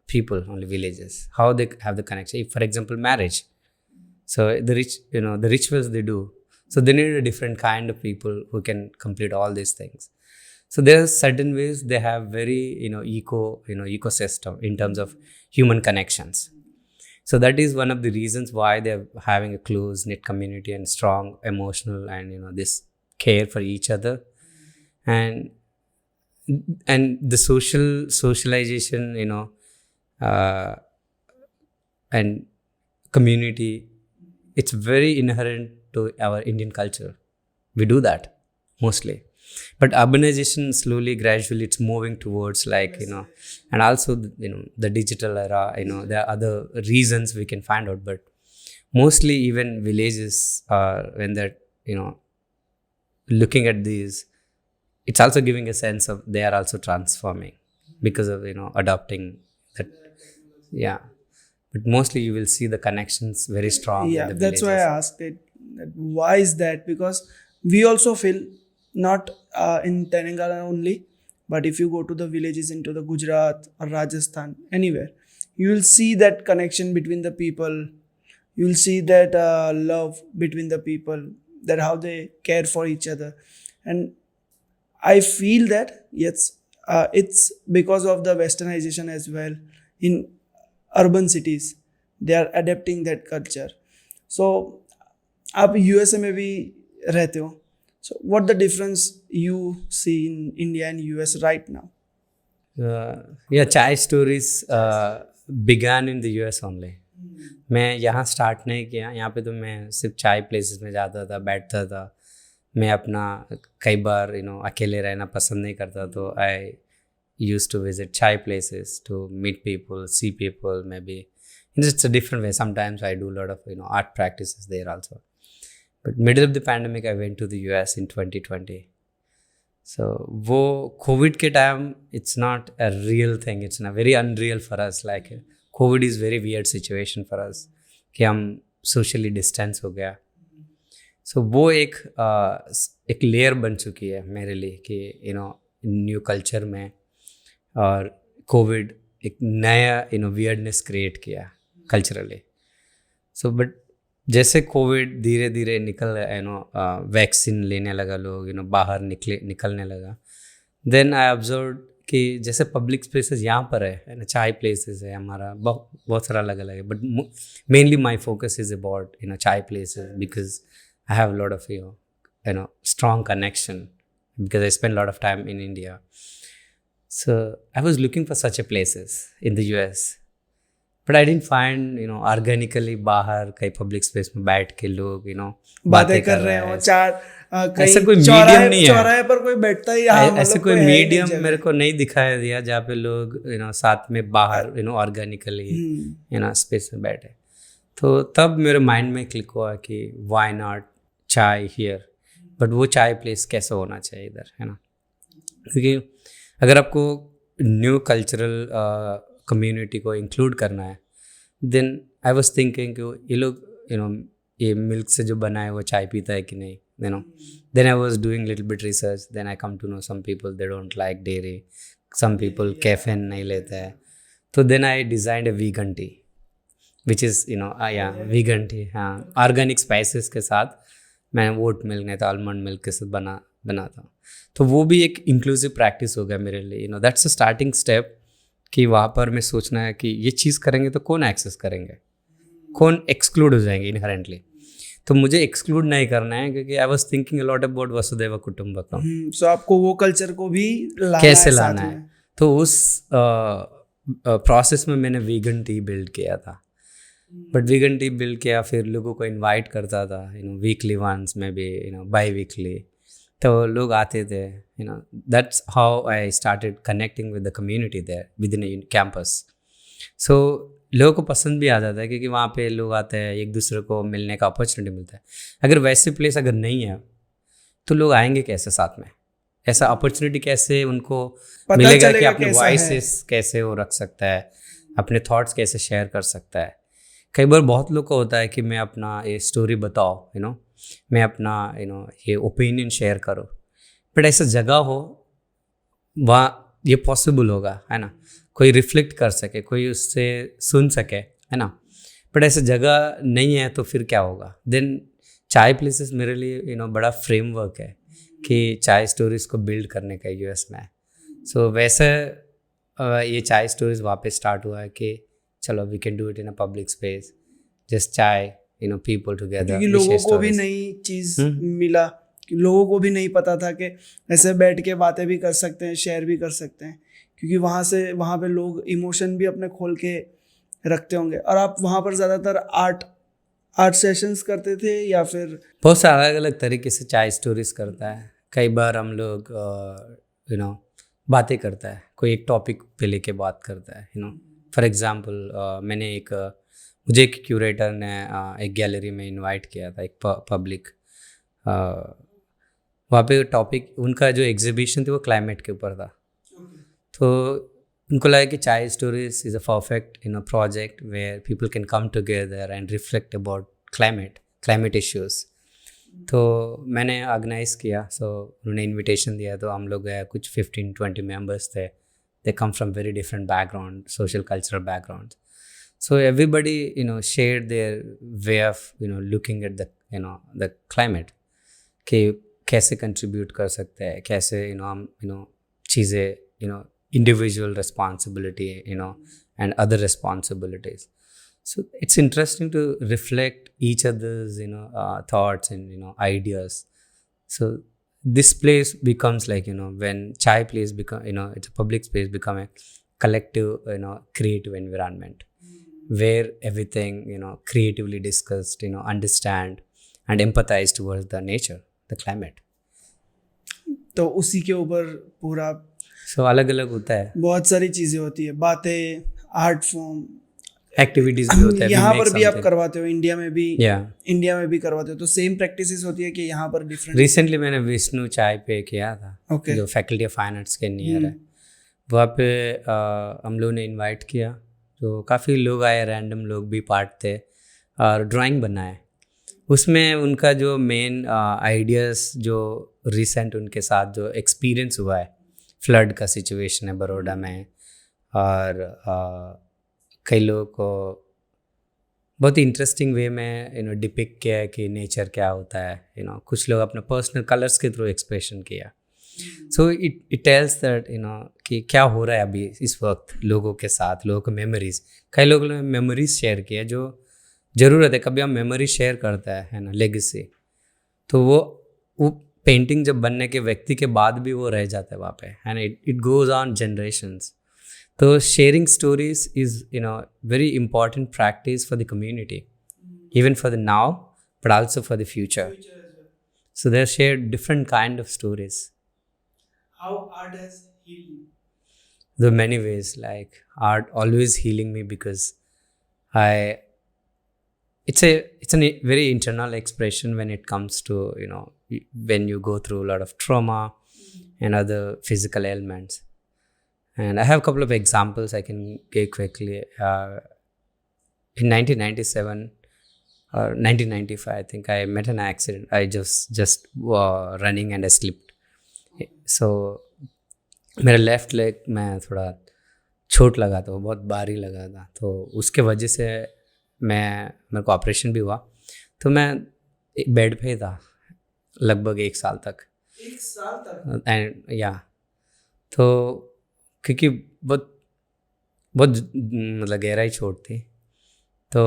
Speaker 2: people, only villages. How they have the connection? If, for example, marriage. So the the rituals they do. So they need a different kind of people who can complete all these things. So there are certain ways they have very, ecosystem in terms of human connections. So that is one of the reasons why they're having a close knit community and strong emotional and, this care for each other. And the socialization, and community, it's very inherent to our Indian culture. We do that mostly. But urbanization slowly, gradually, it's moving towards like, and also, the digital era, there are other reasons we can find out. But mostly even villages are, when they're, looking at these, it's also giving a sense of they are also transforming because of adopting that. Yeah, but mostly you will see the connections very strong in the
Speaker 1: that's why I
Speaker 2: villages.
Speaker 1: asked it, that why is that, because we also feel, not in Telangana only, but if you go to the villages into the Gujarat or Rajasthan, anywhere, you will see that connection between the people. You will see that love between the people, that how they care for each other. And I feel that yes, it's because of the westernization as well. In urban cities, they are adapting that culture. So आप USA में भी रहते हो, so what the difference you see in India and US right now?
Speaker 2: Yeah, Chai Stories began in the US only. मैं यहाँ start नहीं किया, यहाँ पे तो मैं सिर्फ चाय प्लेसेस में जाता था, बैठता था। मैं अपना कई बार अकेले रहना पसंद नहीं करता, तो आई used to visit chai places to meet people, see people, maybe it's a different way. Sometimes I do a lot of art practices there also. But middle of the pandemic I went to the US in 2020. So wo COVID ke time, it's not a real thing, it's not very unreal for us. Like COVID is very weird situation for us कि हम socially distance हो गया. So वो एक layer बन चुकी है मेरे लिए कि न्यू कल्चर में, और कोविड एक नया वियर्डनेस क्रिएट किया कल्चरली. सो बट जैसे कोविड धीरे धीरे निकल वैक्सीन लेने लगा लोग, बाहर निकलने लगा, देन आई ऑब्जर्व कि जैसे पब्लिक स्पेसेस यहाँ पर है ना, चाय प्लेसेस है हमारा, बहुत सारा अलग अलग है, but mainly my focus is about chai places because I have lot of strong connection because I spend a lot of time in India. So I was looking for such a places in the US, but I didn't find organically बाहर कई public space में बैठ के लोग
Speaker 1: बातें कर रहे हो, चार
Speaker 2: ऐसा कोई मीडियम नहीं है,
Speaker 1: चौराहे पर कोई बैठता ही,
Speaker 2: ऐसे कोई मीडियम मेरे को नहीं दिखाया दिया जहाँ पे लोग साथ में बाहर ऑर्गेनिकली स्पेस में बैठे. तो तब मेरे माइंड में क्लिक हुआ कि व्हाई नॉट चाय हियर, बट वो चाय प्लेस कैसे होना चाहिए इधर, है ना. क्योंकि अगर आपको न्यू कल्चरल कम्युनिटी को इंक्लूड करना है, देन आई वाज थिंकिंग कि ये लोग ये मिल्क से जो बना है वो चाय पीता है कि नहीं, then I was doing little bit research, then I come to know some people they don't like dairy, some people caffeine नहीं लेते हैं. तो then I designed a vegan tea which is vegan tea, हाँ, organic spices के साथ मैं vote milk नहीं तो आलमंड मिल्क के साथ बनाता हूँ. तो वो भी एक इंक्लूसिव प्रैक्टिस हो गया मेरे लिए. दैट्स अ स्टार्टिंग स्टेप कि वहाँ पर मैं सोचना है कि ये चीज़ करेंगे तो कौन एक्सेस करेंगे, कौन एक्सक्लूड हो जाएंगे इनहेरेंटली. तो मुझे एक्सक्लूड नहीं करना है क्योंकि I was thinking a lot about वसुधैव कुटुंबकम.
Speaker 1: सो आपको वो कल्चर को भी
Speaker 2: कैसे लाना है. तो उस प्रोसेस में मैंने वीगन टी बिल्ड किया था. बट वीगन टी बिल्ड किया, फिर लोगों को इनवाइट करता था वीकली वंस में भी बाई वीकली. तो लोग आते थे, that's how I started connecting with the community there with in campus. So लोगों को पसंद भी आ जाता है क्योंकि वहाँ पे लोग आते हैं, एक दूसरे को मिलने का अपॉर्चुनिटी मिलता है. अगर वैसे प्लेस अगर नहीं है तो लोग आएंगे कैसे साथ में, ऐसा अपॉर्चुनिटी कैसे उनको मिलेगा कि अपने वॉइसेस कैसे वो रख सकता है, अपने थॉट्स कैसे शेयर कर सकता है. कई बार बहुत लोग को होता है कि मैं अपना ये स्टोरी बताओ, मैं अपना ये ओपिनियन शेयर करो, बट ऐसा जगह हो वहाँ ये पॉसिबल होगा, है ना, कोई रिफ्लेक्ट कर सके, कोई उससे सुन सके, है ना. बट ऐसा जगह नहीं है तो फिर क्या होगा. देन चाय प्लेसेस मेरे लिए बड़ा फ्रेमवर्क है कि चाय स्टोरीज को बिल्ड करने का यूएस में. सो वैसे ये चाय स्टोरीज वहाँ पे स्टार्ट हुआ है कि चलो we can do it in a public space, just chai people together.
Speaker 1: क्योंकि लोगों को भी नई चीज़ मिला, लोगों को भी नहीं पता था कि ऐसे बैठ के बातें भी कर सकते हैं, शेयर भी कर सकते हैं, क्योंकि वहाँ पे लोग इमोशन भी अपने खोल के रखते होंगे. और आप वहाँ पर ज़्यादातर आर्ट सेशंस करते थे या फिर?
Speaker 2: बहुत सारे अलग अलग तरीके से चाय स्टोरीज करता है. कई बार हम लोग बातें करता है, कोई एक टॉपिक पे लेके बात करता है. फॉर एग्जाम्पल मुझे एक क्यूरेटर ने एक गैलरी में इनवाइट किया था, एक पब्लिक, वहाँ पे टॉपिक उनका जो एग्जीबिशन थी वो क्लाइमेट के ऊपर था। तो उनको लगा कि Chai stories is a perfect project where people can come together and reflect about climate issues. तो मैंने ऑर्गेनाइज़ किया, सो उन्होंने इनविटेशन दिया, तो हम लोग गए, कुछ 15-20 मेंबर्स थे। They come from very different background, social cultural background. So everybody shared their way of looking at the climate, कि कैसे contribute कर सकते हैं, कैसे हम चीज़ें individual responsibility and other responsibilities. So it's interesting to reflect each other's thoughts and ideas. So this place becomes like when chai place become it's a public space, become a collective creative environment where everything creatively discussed, understand and empathize towards the nature, the climate.
Speaker 1: तो उसी के ऊपर पूरा
Speaker 2: So अलग अलग होता है,
Speaker 1: बहुत सारी चीज़ें होती है, बातें, आर्ट फॉर्म,
Speaker 2: एक्टिविटीज भी होता है।
Speaker 1: यहाँ पर भी आप करवाते हो, इंडिया में भी
Speaker 2: Yeah.
Speaker 1: इंडिया में भी करवाते हो, तो सेम प्रैक्टिसेस होती है कि यहाँ पर डिफरेंट?
Speaker 2: रिसेंटली मैंने विष्णु चाय पे किया था,
Speaker 1: Okay.
Speaker 2: जो फैकल्टी ऑफ फाइन आर्ट्स के नियर है। वहाँ पे हम लोगों ने इनवाइट किया, तो काफ़ी लोग आए, रैंडम लोग भी पार्ट थे, और ड्राइंग बनाए। उसमें उनका जो मेन आइडियाज़ जो रिसेंट उनके साथ जो एक्सपीरियंस हुआ है, फ्लड का सिचुएशन है बड़ौदा में, और कई लोगों को बहुत ही इंटरेस्टिंग वे में डिपिक्ट किया है कि नेचर क्या होता है। कुछ लोग अपने पर्सनल कलर्स के थ्रू एक्सप्रेशन किया। सो इट टेल्स दैट कि क्या हो रहा है अभी इस वक्त लोगों के साथ, लोगों को मेमोरीज, कई लोगों ने मेमोरीज शेयर किया, जो ज़रूरत है। कभी हम मेमोरी शेयर करता है ना, लेगेसी, तो वो पेंटिंग जब बनने के व्यक्ति के बाद भी वो रह जाता है वहाँ पे, and it goes on generations. तो sharing stories is very important practice for the community, even for the now, but also for the future. So they are shared different kind of stories.
Speaker 1: How art has healed you?
Speaker 2: There are many ways, like art always healing me, because it's a very internal expression when it comes to when you go through a lot of trauma and other physical ailments. And I have a couple of examples I can give quickly. In 1997 or 1995, I think I met an accident. I just running and I slipped. So मेरा left leg में थोड़ा चोट लगा था, वो बहुत भारी लगा था। तो उसके वजह से मेरे को ऑपरेशन भी हुआ। तो मैं एक बेड पे ही था लगभग 1 साल तक।
Speaker 1: 1 साल तक?
Speaker 2: एंड या तो क्योंकि बहुत मतलब गहराई चोट थी, तो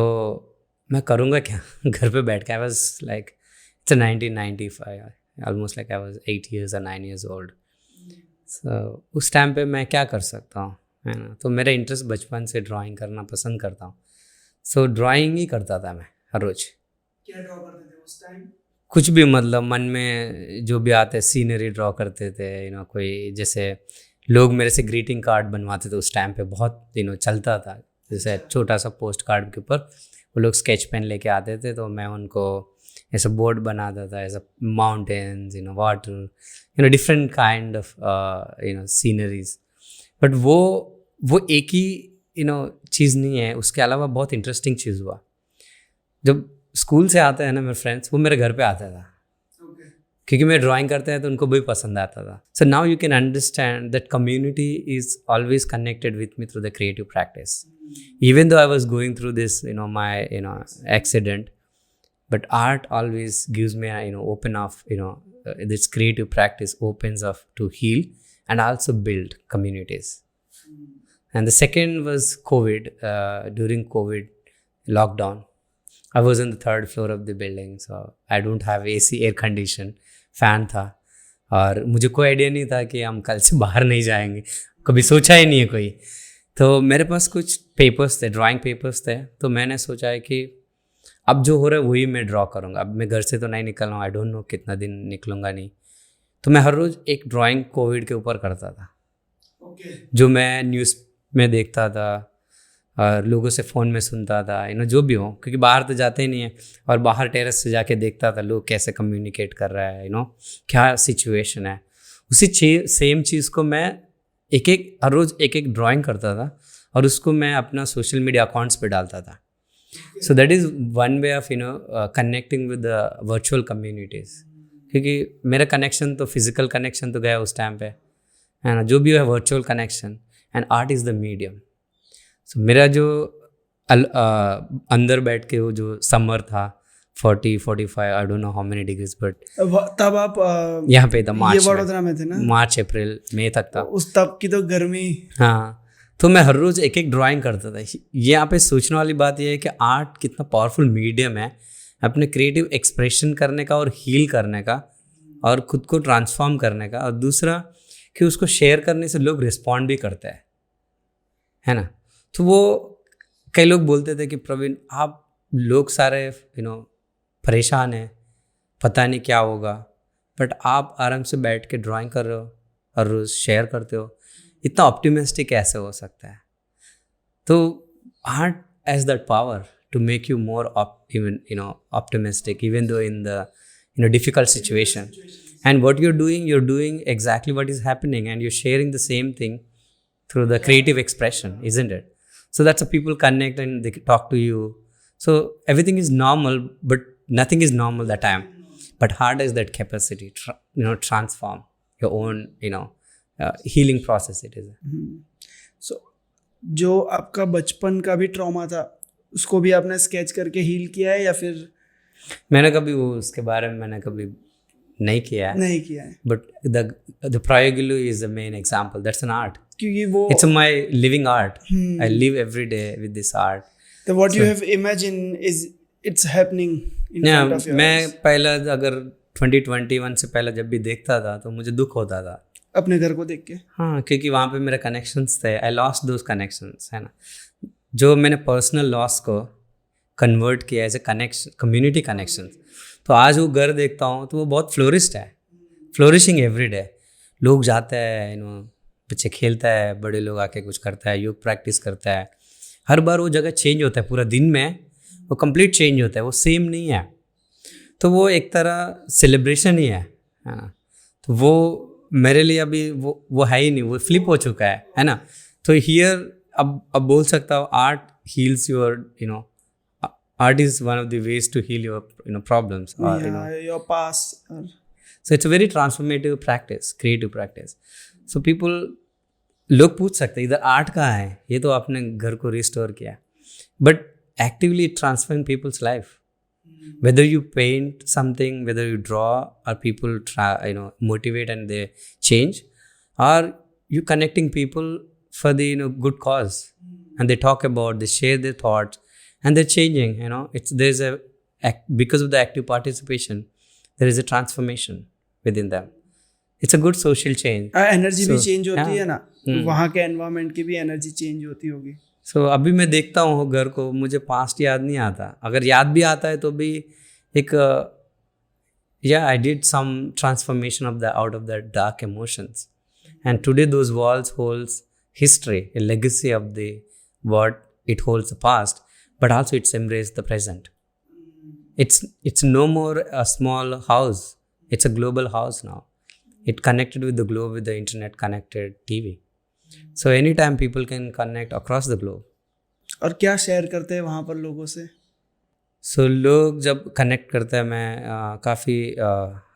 Speaker 2: मैं करूँगा क्या घर पे बैठ के। I was like it's 1995, almost like I was 8 years or 9 years old. So उस टाइम पे मैं क्या कर सकता हूँ, है ना। तो मेरा इंटरेस्ट बचपन से ड्राइंग करना पसंद करता हूँ। सो ड्राइंग ही करता था मैं हर रोज़।
Speaker 1: क्या ड्रॉ करते थे उस टाइम?
Speaker 2: कुछ भी, मतलब मन में जो भी आते, सीनरी ड्रॉ करते थे। कोई जैसे लोग मेरे से ग्रीटिंग कार्ड बनवाते थे उस टाइम पे, बहुत चलता था। जैसे छोटा सा पोस्ट कार्ड के ऊपर वो लोग स्केच पेन लेके आते थे, तो मैं उनको ऐसा बोर्ड बनाता था, ऐसा mountains, water, different kind of sceneries. But वो एक ही चीज़ नहीं है, उसके अलावा बहुत इंटरेस्टिंग चीज़ हुआ। जब स्कूल से आते हैं ना मेरे फ्रेंड्स, वो मेरे घर पे आता था, क्योंकि मैं ड्राइंग करते हैं तो उनको भी पसंद आता था। So now you can understand that community is always connected with me through the creative practice, even though I was going through this my accident, but art always gives me a open off, this creative practice opens up to heal and also build communities. And the second was COVID. During COVID lockdown, I was on the 3rd floor of the building, so I don't have AC, air condition, fan था, और मुझे कोई idea नहीं था कि हम कल से बाहर नहीं जाएंगे, कभी सोचा ही नहीं है कोई। तो मेरे पास कुछ पेपर्स थे, ड्राइंग पेपर्स थे, तो मैंने सोचा है कि अब जो हो रहा है वही मैं ड्रॉ करूँगा। अब मैं घर से तो नहीं निकल रहा हूँ, आई डोंट नो कितना दिन निकलूँगा नहीं। तो मैं हर रोज़ एक ड्राइंग कोविड के ऊपर करता था, जो मैं न्यूज़ में देखता था, और लोगों से फ़ोन में सुनता था, जो भी हो, क्योंकि बाहर तो जाते ही नहीं है, और बाहर टेरेस से जाके देखता था लोग कैसे कम्युनिकेट कर रहा है, क्या सिचुएशन है। उसी सेम चीज़ को मैं हर रोज़ एक ड्राइंग करता था और उसको मैं अपना सोशल मीडिया अकाउंट्स पे डालता था। So that is one way of connecting with the virtual communities, क्योंकि मेरा कनेक्शन तो फिजिकल कनेक्शन तो गया उस टाइम पे, है ना, जो भी है virtual connection, and art is the medium. So मेरा जो अंदर बैठ के वो जो समर था 40-45, I don't know how many degrees, but
Speaker 1: तब आप
Speaker 2: यहाँ पे था
Speaker 1: ये वडोदरा में थे ना?
Speaker 2: मार्च अप्रैल मई तक था।
Speaker 1: उस तब की तो गर्मी।
Speaker 2: हाँ, तो मैं हर रोज़ एक ड्राइंग करता था। ये यहाँ पे सोचने वाली बात ये है कि आर्ट कितना पावरफुल मीडियम है अपने क्रिएटिव एक्सप्रेशन करने का और हील करने का और खुद को ट्रांसफॉर्म करने का, और दूसरा कि उसको शेयर करने से लोग रिस्पॉन्ड भी करते हैं, है ना। तो वो कई लोग बोलते थे कि प्रवीण, आप लोग सारे परेशान हैं, पता नहीं क्या होगा, बट आप आराम से बैठ के ड्राइंग कर रहे हो और रोज़ शेयर करते हो, इतना ऑप्टिमिस्टिक कैसे हो सकता है। तो art has that power to make you more optimistic even though in the difficult situation, and what you're doing exactly what is happening, and you're sharing the same thing through the creative expression, isn't it? So that's how people connect and they talk to you. So everything is normal, but nothing is normal that time. But art has that capacity transform your own healing process, it is.
Speaker 1: So जो आपका बचपन का भी trauma था उसको भी आपने sketch करके हील किया है, या फिर?
Speaker 2: मैंने कभी उसके बारे में नहीं किया है, but the Prayogillu is the main example. That's an art.
Speaker 1: क्योंकि वो
Speaker 2: it's my living art. I live every day with this art.
Speaker 1: So what you have imagined it's happening in front of your eyes.
Speaker 2: मैं पहला अगर 2021 से पहले जब भी देखता था तो मुझे दुख होता था
Speaker 1: अपने घर को देख के।
Speaker 2: हाँ, क्योंकि वहाँ पे मेरे कनेक्शंस थे, आई लॉस्ट दोज कनेक्शंस, है ना। जो मैंने पर्सनल लॉस को कन्वर्ट किया as a connection, community connection, तो आज वो घर देखता हूँ तो वो बहुत फ्लोरिशिंग एवरी डे। लोग जाते हैं, बच्चे खेलता है, बड़े लोग आके कुछ करता है, योग प्रैक्टिस करता है, हर बार वो जगह चेंज होता है, पूरा दिन में वो कंप्लीट चेंज होता है, वो सेम नहीं है। तो वो एक तरह सेलिब्रेशन ही है ना। तो वो मेरे लिए अभी वो है ही नहीं, वो फ्लिप हो चुका है ना। तो हियर अब बोल सकता हूँ art heels your art is one of the ways to heal your problems, or
Speaker 1: your past,
Speaker 2: so it's a very transformative practice, creative practice. So people, लोग पूछ सकते हैं इधर आर्ट कहाँ है, ये तो आपने घर को रिस्टोर किया, but actively transforming people's life. Whether you paint something, whether you draw, or people motivate and they change, or you connecting people for the good cause, and they talk about, they share their thoughts, and they're changing. Because of the active participation, there is a transformation within them. It's a good social change.
Speaker 1: Energy भी change होती है ना, वहाँ के environment की भी energy change होती होगी।
Speaker 2: सो अभी मैं देखता हूँ घर को, मुझे पास्ट याद नहीं आता, अगर याद भी आता है तो भी एक I did some transformation out of the dark emotions, and today those walls holds history, a legacy of the what it holds the past, but also it's embraced the present. It's no more a small house, it's a global house now. It connected with the globe, with the internet connected TV. So anytime people can connect across the globe.
Speaker 1: और क्या share करते हैं वहाँ पर लोगों से?
Speaker 2: So लोग जब कनेक्ट करते हैं, मैं काफ़ी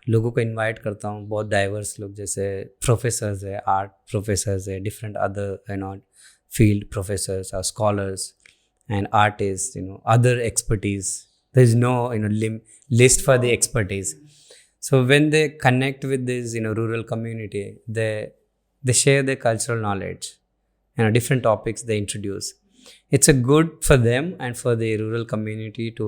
Speaker 2: लोगों को इनवाइट करता हूँ, बहुत डाइवर्स लोग, जैसे प्रोफेसर्स है, आर्ट प्रोफेसर्स है, डिफरेंट अदर फील्ड प्रोफेसर्स और scholars and artists, other expertise. There is no list for the expertise. So when they connect with this rural community, they share their cultural knowledge, different topics they introduce. It's a good for them and for the rural community to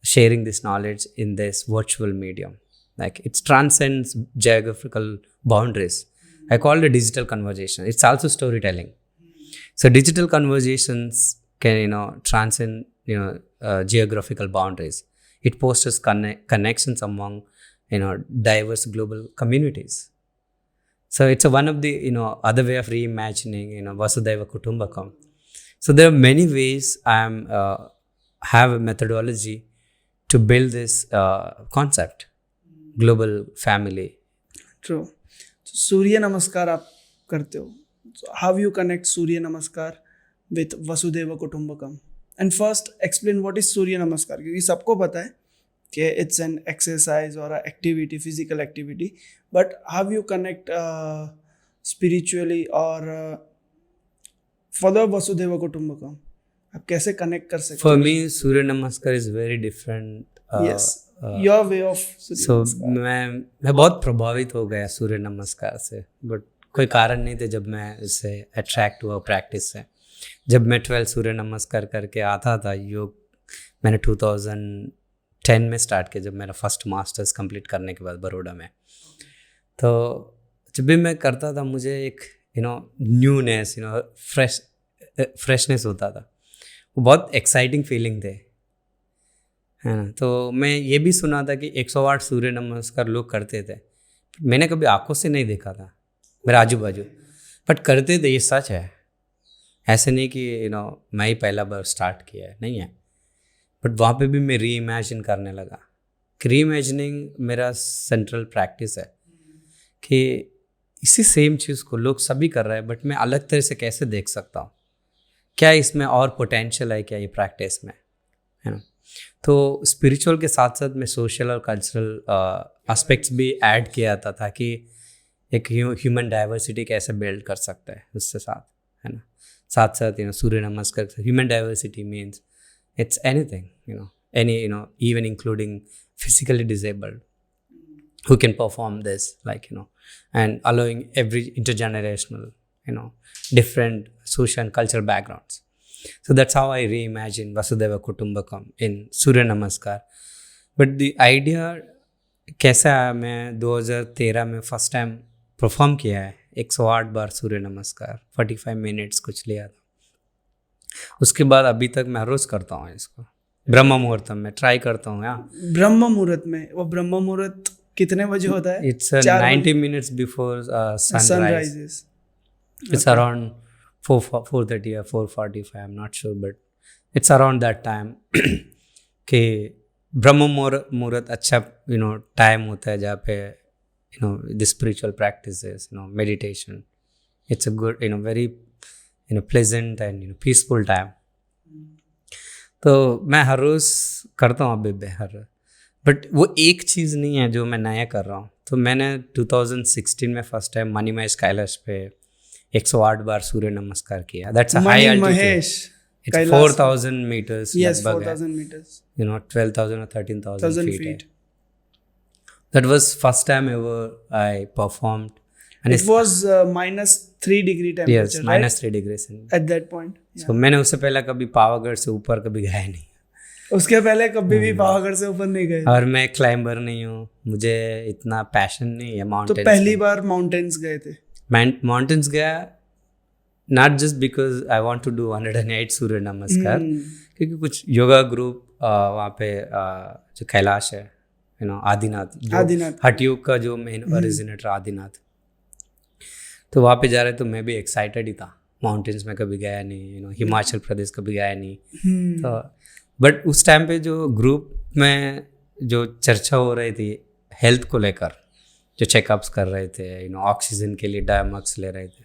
Speaker 2: sharing this knowledge in this virtual medium. Like it transcends geographical boundaries. I call it digital conversation. It's also storytelling. So digital conversations can transcend geographical boundaries. It fosters connections among diverse global communities. So it's one of the other way of reimagining Vasudhaiva Kutumbakam. So there are many ways I am have a methodology to build this concept, global family.
Speaker 1: True. So, सूर्य नमस्कार आप करते हो. So how you connect Surya Namaskar with Vasudhaiva Kutumbakam? And first explain what is Surya Namaskar, क्योंकि सबको पता है कि it's an exercise or a activity, physical activity, but how you connect spiritually or for the Vasudhaiva Kutumbakam, आप कैसे connect कर सकते
Speaker 2: For me, Surya Namaskar is very different.
Speaker 1: Yes, your way of Surya
Speaker 2: So
Speaker 1: Namaskar.
Speaker 2: मैं बहुत प्रभावित हो गया सूर्य नमस्कार से, बट कोई कारण नहीं थे जब मैं इससे अट्रैक्ट हुआ प्रैक्टिस से. जब मैं 12 सूर्य नमस्कार करके आता था योग, मैंने 2010 में स्टार्ट किया, जब मेरा फर्स्ट मास्टर्स कंप्लीट करने के बाद बड़ौदा में. तो जब भी मैं करता था मुझे एक न्यूनेस, फ्रेशनेस होता था. वो बहुत एक्साइटिंग फीलिंग थे, है ना. तो मैं ये भी सुना था कि 108 सूर्य नमस्कार लोग करते थे. मैंने कभी आंखों से नहीं देखा था मेरे आजू बाजू, बट करते थे. ये सच है, ऐसे नहीं कि मैं ही पहला बार स्टार्ट किया है, नहीं है. बट वहाँ पे भी मैं री इमेजिन करने लगा. री इमेजिनिंग मेरा सेंट्रल प्रैक्टिस है कि इसी सेम चीज़ को लोग सभी कर रहे हैं, बट मैं अलग तरह से कैसे देख सकता हूँ, क्या इसमें और पोटेंशियल है क्या ये प्रैक्टिस में, है ना. तो स्पिरिचुअल के साथ साथ मैं सोशल और कल्चरल एस्पेक्ट्स भी ऐड किया था ताकि एक ह्यूमन डाइवर्सिटी कैसे बिल्ड कर सकता है उससे साथ, है ना. साथ साथ सूर्य नमस्कार human diversity means it's anything, any even including physically disabled who can perform this, like and allowing every intergenerational, different social and cultural backgrounds. So that's how I reimagine Vasudhaiva Kutumbakam in Surya Namaskar. But the idea कैसे आया, मैं 2013 में first time perform किया है 108 बार सूर्य नमस्कार, 45 minutes कुछ लिया था. उसके बाद अभी तक मैं रोज़ करता हूँ इसको. ब्रह्म मुहूर्तम में ट्राई करता हूँ.
Speaker 1: ब्रह्म मुहूर्त में, वो ब्रह्म मुहूर्त कितने बजे होता है?
Speaker 2: It's 90 minutes before sunrise. It's around 4:30 or 4:45, I'm not sure, but it's around that time. कि ब्रह्म मुहूर्त अच्छा टाइम होता है जहाँ पे the spiritual practices, meditation. It's a good, very pleasant and peaceful time. तो मैं हर रोज़ करता हूँ अभी हर रोज. बट वो एक चीज़ नहीं है जो मैं नया कर रहा हूँ. तो मैंने 2016 में फर्स्ट टाइम मणिमहेश कैलाश पे 108 बार सूर्य नमस्कार किया. That's a high altitude. It's 4,000 meters.
Speaker 1: Yes, 4,000 meters.
Speaker 2: 12,000 or 13,000 feet. That was first time ever I performed. And
Speaker 1: it was -3 degree temperature.
Speaker 2: Yes, -3 degrees.
Speaker 1: At that point. Yeah.
Speaker 2: So मैंने उससे पहले कभी पावागढ़ से ऊपर कभी गया नहीं.
Speaker 1: उसके पहले कभी भी पावागढ़ से ऊपर नहीं गए.
Speaker 2: और मैं क्लाइंबर नहीं हूँ, मुझे इतना पैशन नहीं है माउंटेन्स.
Speaker 1: तो पहली बार माउंटेन्स गए थे?
Speaker 2: माउंटेन्स गया not just because I want to do 108 Surya Namaskar, क्योंकि कुछ योगा ग्रुप वहाँ पे जो कैलाश है, आदिनाथ हठ योग का जो मेन ओरिजिनेटर आदिनाथ, तो वहाँ पे जा रहे तो मैं भी एक्साइटेड ही था. माउंटेन्स में कभी गया नहीं, हिमाचल प्रदेश कभी गया नहीं. तो बट उस टाइम पे जो ग्रुप में जो चर्चा हो रही थी हेल्थ को लेकर, जो चेकअप्स कर रहे थे, ऑक्सीजन के लिए डायमक्स ले रहे थे,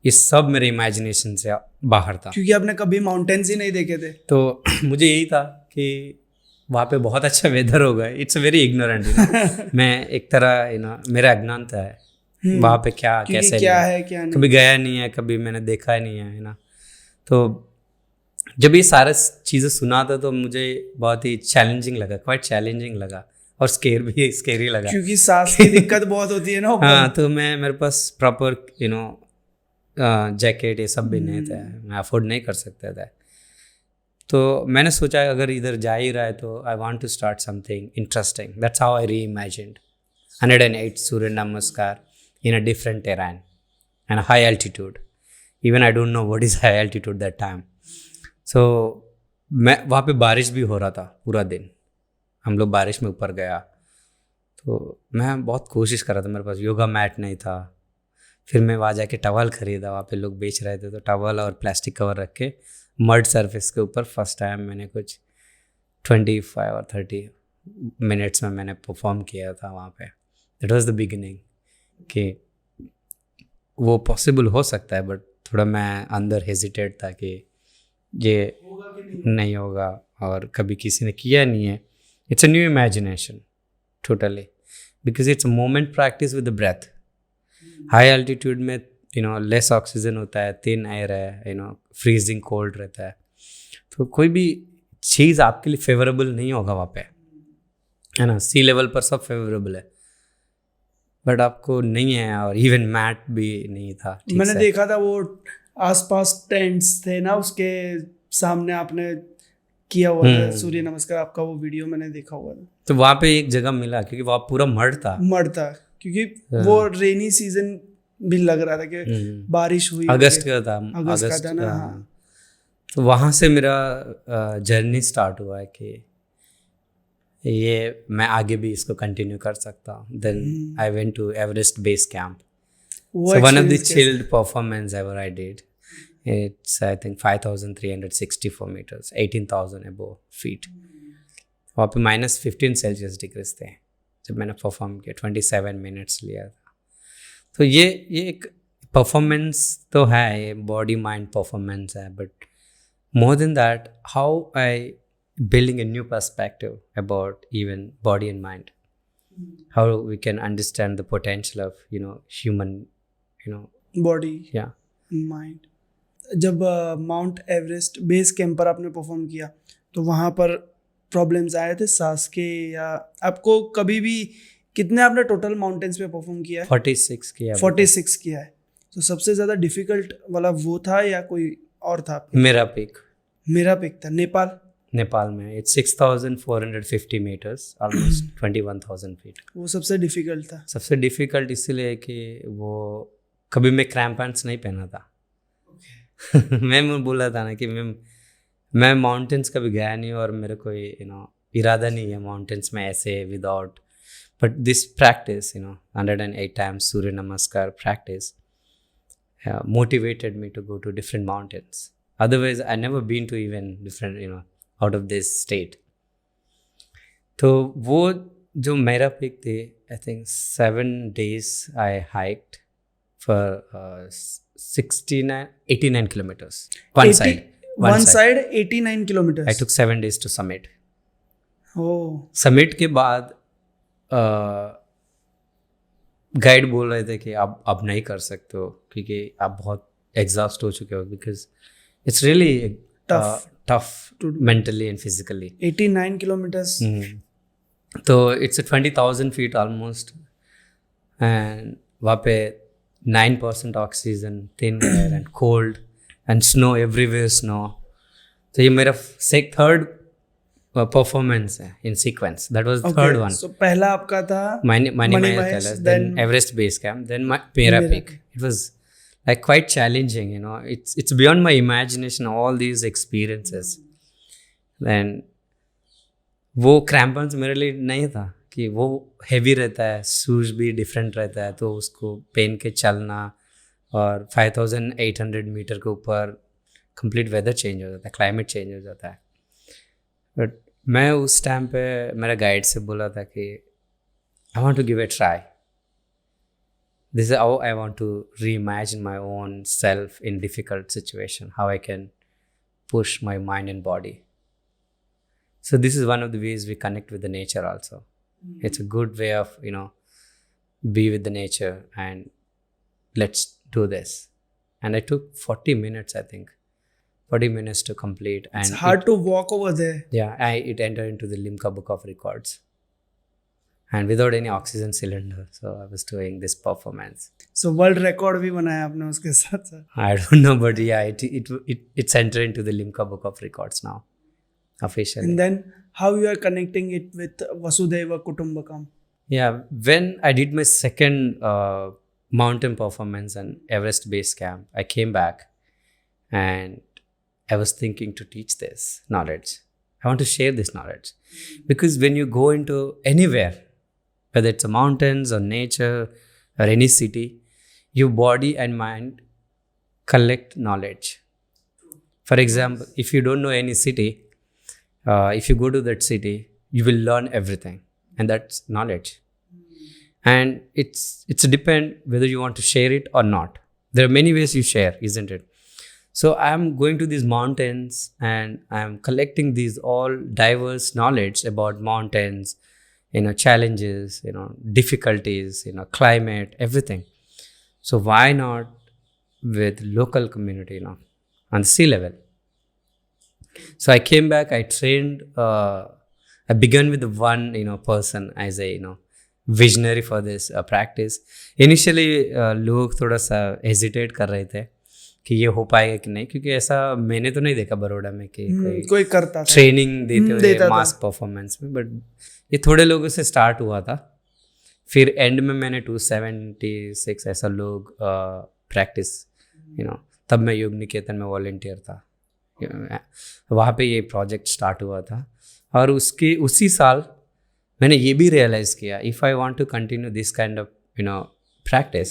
Speaker 2: ये सब मेरे इमेजिनेशन से बाहर था.
Speaker 1: क्योंकि आपने कभी माउंटेन्स ही नहीं देखे थे.
Speaker 2: तो मुझे यही था कि वहाँ पे बहुत अच्छा वेदर होगा. It's very ignorant. मैं एक तरह मेरा अज्ञानता है वहाँ पे क्या कैसे
Speaker 1: क्या है क्या नहीं.
Speaker 2: कभी गया नहीं है, कभी मैंने देखा नहीं है ना. तो जब ये सारा चीज़ें सुना था तो मुझे बहुत ही चैलेंजिंग लगा, क्वाइट चैलेंजिंग लगा, और स्केरी लगा,
Speaker 1: क्योंकि सांस की दिक्कत बहुत होती है ना.
Speaker 2: हाँ, तो मेरे पास प्रॉपर जैकेट ये सब भी नहीं थे, मैं अफोर्ड नहीं कर सकता था. तो मैंने सोचा अगर इधर जा ही रहा है तो I want to start something interesting. That's how I reimagined 108 Surya Namaskar in a different terrain and a high altitude. Even I don't know what is high altitude that time. So मैं वहाँ पे बारिश भी हो रहा था पूरा दिन. हम लोग बारिश में ऊपर गया तो मैं बहुत कोशिश कर रहा था. मेरे पास योगा मैट नहीं था. फिर मैं वहाँ जाके टवल ख़रीदा, वहाँ पे लोग बेच रहे थे, तो टवल और प्लास्टिक कवर रख के मड सरफेस के ऊपर फर्स्ट टाइम मैंने कुछ 25 और 30 मिनट्स में मैंने परफॉर्म किया था वहाँ पे. दैट वाज द बिगिनिंग कि वो पॉसिबल हो सकता है, बट थोड़ा मैं अंदर हेजिटेट था कि ये नहीं होगा और कभी किसी ने किया नहीं है. It's a new imagination totally, because it's a moment practice with the breath. High altitude में लेस ऑक्सीजन होता है, थिन एयर है, फ्रीजिंग कोल्ड रहता है, तो कोई भी चीज़ आपके लिए फेवरेबल नहीं होगा वहाँ पे, है ना. सी लेवल पर सब फेवरेबल है, बट आपको नहीं है, और इवन मैट भी नहीं था.
Speaker 1: मैंने देखा था वो आसपास टेंट्स थे ना, उसके सामने आपने किया हुआ था सूर्य नमस्कार, आपका वो वीडियो मैंने देखा हुआ था.
Speaker 2: तो वहाँ पे एक जगह मिला क्योंकि वहाँ पूरा मड था.
Speaker 1: क्योंकि वो रेनी सीजन भी लग रहा था कि बारिश हुई,
Speaker 2: अगस्त का था.
Speaker 1: अगस्त का था ना. हाँ.
Speaker 2: तो वहाँ से मेरा जर्नी स्टार्ट हुआ है कि ये मैं आगे भी इसको कंटिन्यू कर सकता हूँ. Then I went to Everest base camp. So one of the chilled performance ever I did. It's I think 5,364 meters, 18,000 above feet. वहाँ पे -15 सेल्सियस डिग्रीज थे जब मैंने परफॉर्म किया. 27 मिनट्स लिया था. तो ये एक परफॉर्मेंस तो है, ये बॉडी माइंड परफॉर्मेंस है, but more than that how I building a new perspective about even body and mind, how we can understand the potential of human
Speaker 1: body
Speaker 2: yeah.
Speaker 1: Mind. जब माउंट एवरेस्ट बेस कैंप पर आपने perform किया तो वहाँ पर problems आए थे सांस के, या आपको कभी भी, कितने आपने टोटल माउंटेन्स पे परफॉर्म किया है?
Speaker 2: 46 किया.
Speaker 1: 46 किया है. तो सबसे ज़्यादा डिफिकल्ट वाला वो था या कोई और था?
Speaker 2: मेरा पिक
Speaker 1: था
Speaker 2: नेपाल में. It's 6,450 meters, almost 21,000 feet.
Speaker 1: वो सबसे डिफिकल्ट था.
Speaker 2: सबसे डिफिकल्ट इसलिए कि वो कभी मैं क्रैम्प पैंट्स नहीं पहना था. मैं बोला था ना कि मैं माउंटेन्स कभी गया नहीं और मेरे कोई इरादा नहीं है माउंटेन्स में ऐसे without, but this practice 108 times Surya Namaskar practice motivated me to go to different mountains. Otherwise I never been to even different out of this state. तो वो जो मेरा पिक थे, I think 7 days I hiked for 89 kilometers. One side
Speaker 1: 89 kilometers.
Speaker 2: I took 7 days to summit.
Speaker 1: Oh.
Speaker 2: Summit के बाद guide बोल रहे थे कि आप अब नहीं कर सकते हो क्योंकि आप बहुत एग्जॉस्ट हो चुके हो, because it's really tough mentally and physically.
Speaker 1: 89 kilometers.
Speaker 2: तो it's a 20,000 feet almost, and वहाँ पे 9% oxygen, thin air and cold and snow everywhere snow. तो ये मेरा third performance है in sequence. That was the third one.
Speaker 1: So पहला आपका था
Speaker 2: Mani Kailash, then Everest Base Camp, then मेरा peak. It was like quite challenging, it's beyond my imagination, all these experiences. Then वो crampons मेरे लिए नहीं था कि वो heavy रहता है, शूज भी different रहता है, तो उसको पहन के चलना, और 5,800 मीटर के ऊपर complete weather change हो जाता है, climate change हो जाता है. But मैं उस टाइम पे मेरा गाइड से बोला था कि I want to give a try. This is how I want to reimagine my own self in difficult situation, how I can push my mind and body. So this is one of the ways we connect with the nature also. It's a good way of, be with the nature and let's do this. And I took 40 minutes, I think. 40 minutes to complete. And
Speaker 1: it's hard to walk over there.
Speaker 2: Yeah, it entered into the Limca Book of Records. And without any oxygen cylinder, so I was doing this performance.
Speaker 1: So world record भी बनाया आपने उसके साथ साथ?
Speaker 2: I don't know, but yeah, it's entered into the Limca Book of Records now, officially.
Speaker 1: And then how you are connecting it with Vasudhaiva Kutumbakam?
Speaker 2: Yeah, when I did my second mountain performance on Everest Base Camp, I came back and I was thinking to teach this knowledge. I want to share this knowledge because when you go into anywhere, whether it's a mountains or nature or any city, your body and mind collect knowledge For example, if you don't know any city, if you go to that city, you will learn everything, and that's knowledge. And it's depend whether you want to share it or not. There are many ways you share, isn't it? So I'm going to these mountains and I'm collecting these all diverse knowledge about mountains, challenges, difficulties, climate, everything. So why not with local community, on the sea level? So I came back, I trained, I began with one, person as a, visionary for this practice. Initially, लोग थोड़ा सा hesitate कर रहे थे कि ये हो पाएगा कि नहीं, क्योंकि ऐसा मैंने तो नहीं देखा बड़ौदा में कि
Speaker 1: कोई करता था,
Speaker 2: ट्रेनिंग देते हुए मास परफॉर्मेंस में, बट ये थोड़े लोगों से स्टार्ट हुआ था. फिर एंड में मैंने 276 ऐसा लोग प्रैक्टिस, तब मैं योग निकेतन में वॉलंटियर था, वहाँ पे ये प्रोजेक्ट स्टार्ट हुआ था. और उसी साल मैंने ये भी रियलाइज़ किया, if I want to continue this kind of practice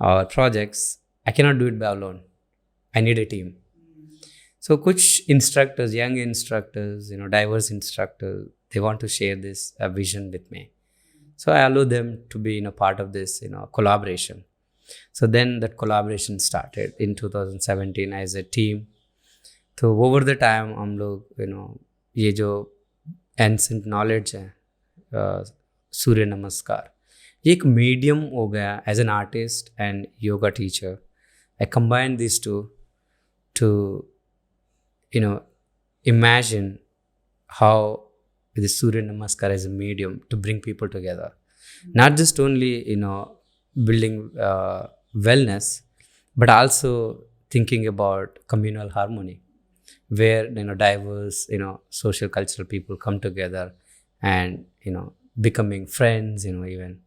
Speaker 2: और projects, I can not do it by alone, I need a team. So कुछ instructors, young instructors, diverse instructors, they want to share this vision with me. So I allow them to be part of this collaboration. So then that collaboration started in 2017 as a team. So over the time हम लोग ये जो ancient knowledge है, सूर्य नमस्कार, ये एक medium हो गया. As an artist and yoga teacher, I combine this to imagine how the Surya Namaskar as a medium to bring people together. Not just only, building wellness, but also thinking about communal harmony, where, diverse, social, cultural people come together and, becoming friends, even.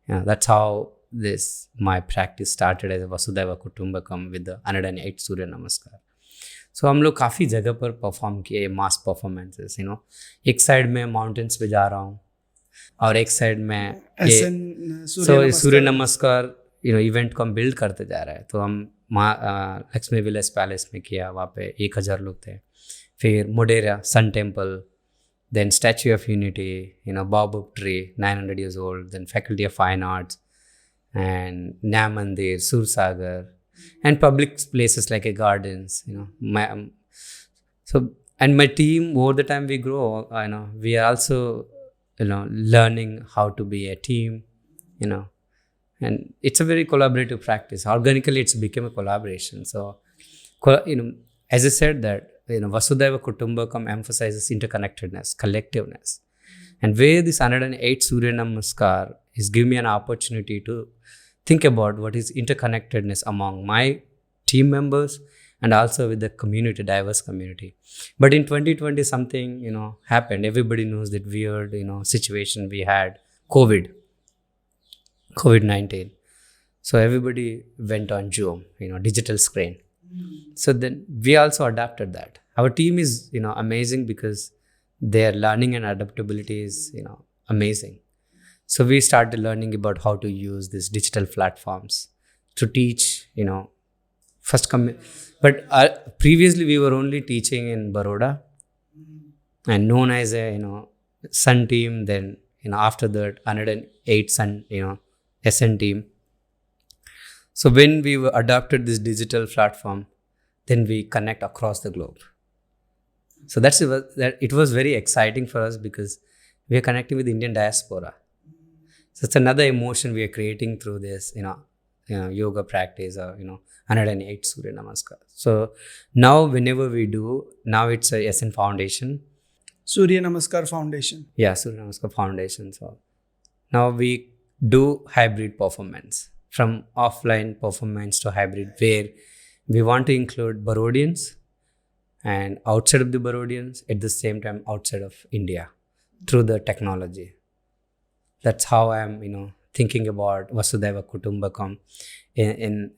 Speaker 2: That's how my practice started as a Vasudhaiva Kutumbakam with the 108 Surya Namaskar. सो हम लोग काफ़ी जगह पर perform किए मास performances. एक side में mountains पे जा रहा हूँ और एक साइड में सूर्य नमस्कार इवेंट को हम बिल्ड करते जा रहे हैं. तो हम लक्ष्मी विलेज पैलेस में किया, वहाँ पे 1000 लोग थे. फिर Modhera sun temple, then statue of unity, baobab tree 900 years old, then Faculty of Fine Arts and Nyam Mandir, Sursagar, and public places like a gardens, and my team, over the time we grow, we are also, learning how to be a team, and it's a very collaborative practice. Organically, it's become a collaboration. So, as I said that, Vasudhaiva Kutumbakam emphasizes interconnectedness, collectiveness, and where this 108 Surya Namaskar is giving me an opportunity to think about what is interconnectedness among my team members and also with the community, diverse community. But in 2020, something, happened. Everybody knows that weird, situation we had, COVID-19. So everybody went on Zoom, digital screen. So then we also adapted that. Our team is, amazing because their learning and adaptability is, amazing. So we started learning about how to use these digital platforms to teach, first but previously we were only teaching in Baroda and known as a, Sun team. Then, after that 108 Sun, SN team. So when we adopted this digital platform, then we connect across the globe. So it was very exciting for us because we are connecting with Indian diaspora. So it's another emotion we are creating through this, yoga practice or, 108 Surya Namaskar. So now whenever we do, now it's a SN Foundation.
Speaker 1: Surya Namaskar Foundation.
Speaker 2: Yeah, Surya Namaskar Foundation. So now we do hybrid performance, from offline performance to hybrid, where we want to include Barodians and outside of the Barodians, at the same time outside of India, through the technology. That's how I'm, thinking about Vasudhaiva Kutumbakam in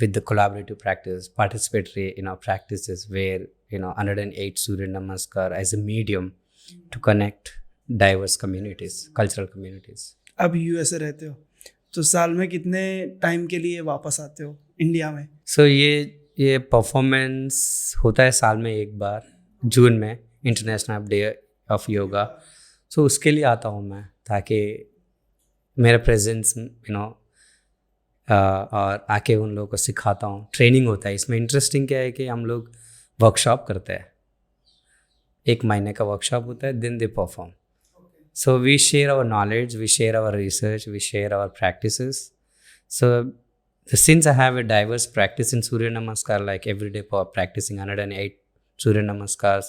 Speaker 2: with the collaborative practice, participatory, practices where, 108 Surya Namaskar as a medium to connect diverse communities, cultural communities.
Speaker 1: अब USA रहते हो, तो साल में कितने time के लिए वापस आते हो इंडिया में?
Speaker 2: So ये ये परफॉर्मेंस होता है साल में एक बार, जून में, इंटरनेशनल डे ऑफ योगा. सो उसके लिए आता हूँ मैं, ताकि मेरा प्रेजेंस और आके उन लोगों को सिखाता हूँ. ट्रेनिंग होता है इसमें. इंटरेस्टिंग क्या है कि हम लोग वर्कशॉप करते हैं, 1 महीने का वर्कशॉप होता है, then they perform. So we share our knowledge, we share our research, we share our practices. So since I have a diverse practice in Surya Namaskar, like every day practicing 108 Surya Namaskars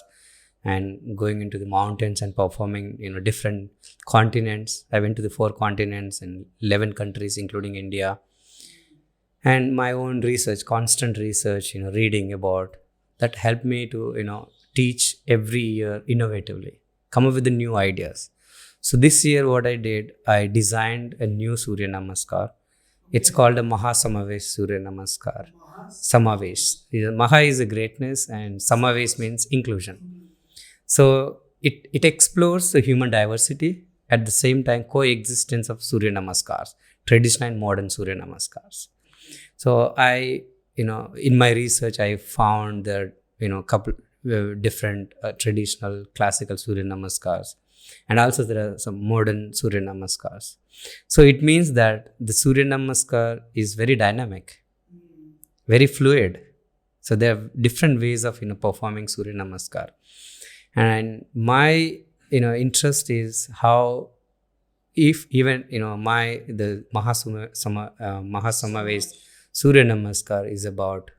Speaker 2: and going into the mountains and performing, different continents. I went to the 4 continents and 11 countries, including India. And my own research, constant research, reading about that helped me to, teach every year innovatively, come up with the new ideas. So this year what I did, I designed a new Surya Namaskar. It's called a Mahasam Surya Namaskar. Samavesh. Maha is a greatness and Samavesh means inclusion. So it explores the human diversity, at the same time coexistence of Surya Namaskars, traditional and modern Surya Namaskars. So I, in my research, I found that, couple different traditional classical Surya Namaskars. And also there are some modern Surya Namaskars. So it means that the Surya Namaskar is very dynamic, very fluid. So there are different ways of performing Surya Namaskar. And my interest is how, if even the Mahasamavesh Surya Namaskar is about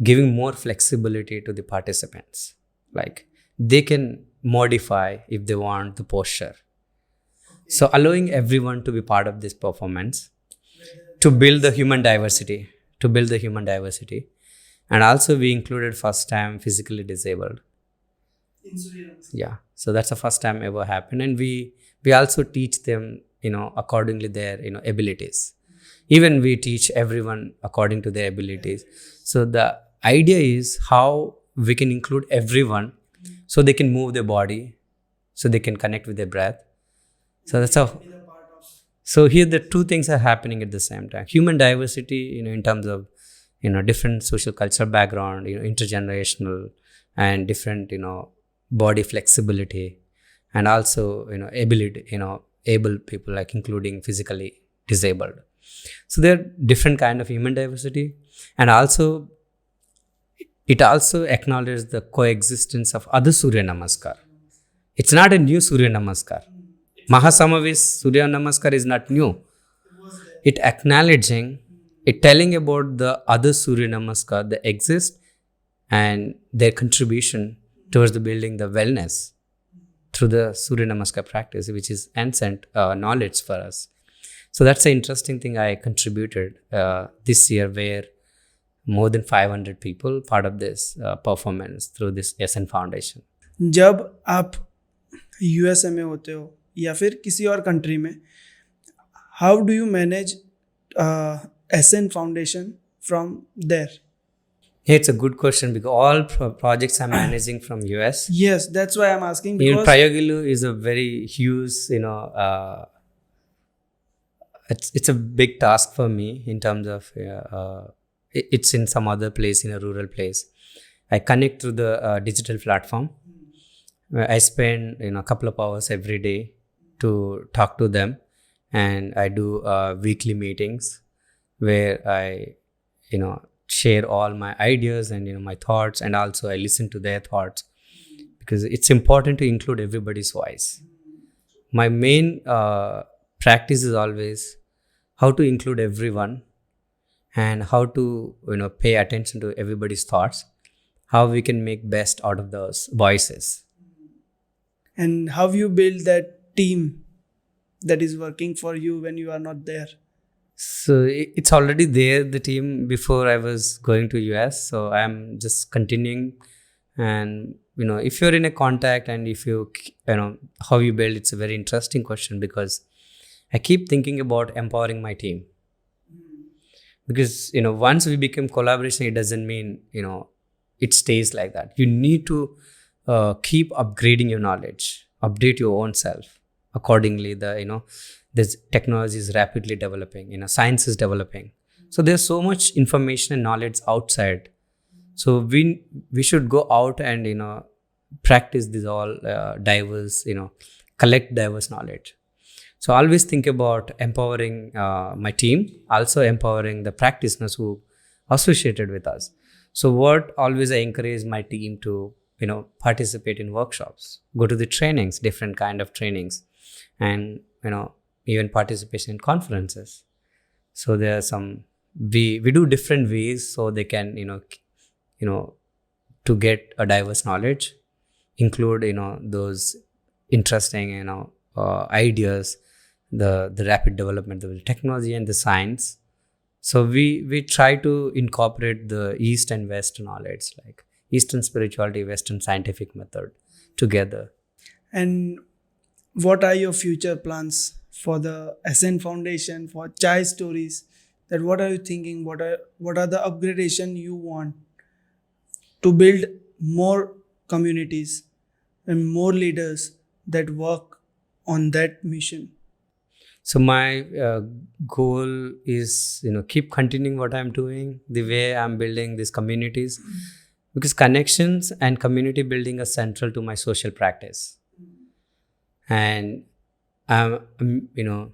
Speaker 2: giving more flexibility to the participants. Like they can modify if they want the posture. So allowing everyone to be part of this performance, to build the human diversity, and also we included first time physically disabled. Yeah, so that's the first time ever happened. And we also teach them, accordingly their, abilities. Even we teach everyone according to their abilities. So the idea is how we can include everyone, so they can move their body, so they can connect with their breath. So that's how. So here the two things are happening at the same time. Human diversity, in terms of, different social cultural background, intergenerational and different, body flexibility, and also, ability, able people, like including physically disabled. So there are different kind of human diversity, and also it also acknowledges the coexistence of other Surya Namaskar. It's not a new Surya Namaskar. Mahasamavesh Surya Namaskar is not new. It acknowledging, it telling about the other Surya Namaskar that exist and their contribution towards the building the wellness through the Surya Namaskar practice, which is ancient knowledge for us. So that's an interesting thing I contributed this year, where more than 500 people part of this performance through this SN Foundation.
Speaker 1: जब आप USA में होते हो या फिर किसी और country में, how do you manage SN Foundation from there?
Speaker 2: It's a good question, because all projects I'm managing from US.
Speaker 1: Yes, that's why I'm asking. Because
Speaker 2: Prayogillu is a very huge, it's a big task for me in terms of it's in some other place, in a rural place. I connect to the digital platform. I spend a couple of hours every day to talk to them, and I do weekly meetings where I share all my ideas and my thoughts, and also I listen to their thoughts, because it's important to include everybody's voice. My main practice is always how to include everyone, and how to pay attention to everybody's thoughts, how we can make best out of those voices.
Speaker 1: And how you build that team that is working for you when you are not there?
Speaker 2: So it's already there, the team, before I was going to US. So I'm just continuing. And if you're in a contact, and if you how you build, it's a very interesting question, because I keep thinking about empowering my team. Because once we become collaboration, it doesn't mean it stays like that. You need to keep upgrading your knowledge, update your own self accordingly. This technology is rapidly developing, science is developing. So there's so much information and knowledge outside. So we should go out and practice this all diverse, collect diverse knowledge. So I always think about empowering my team, also empowering the practitioners who associated with us. So what always I encourage my team to participate in workshops, go to the trainings, different kind of trainings, and even participation in conferences. So there are some we do different ways so they can to get a diverse knowledge, include those interesting ideas, the rapid development of the technology and the science. So we try to incorporate the East and West knowledge, like Eastern spirituality, Western scientific method together.
Speaker 1: And what are your future plans for the Ascent Foundation, for Chai Stories? That what are you thinking? What are the upgradation you want to build more communities and more leaders that work on that mission?
Speaker 2: So my goal is keep continuing what I'm doing, the way I'm building these communities, because connections and community building are central to my social practice. And Prayogillu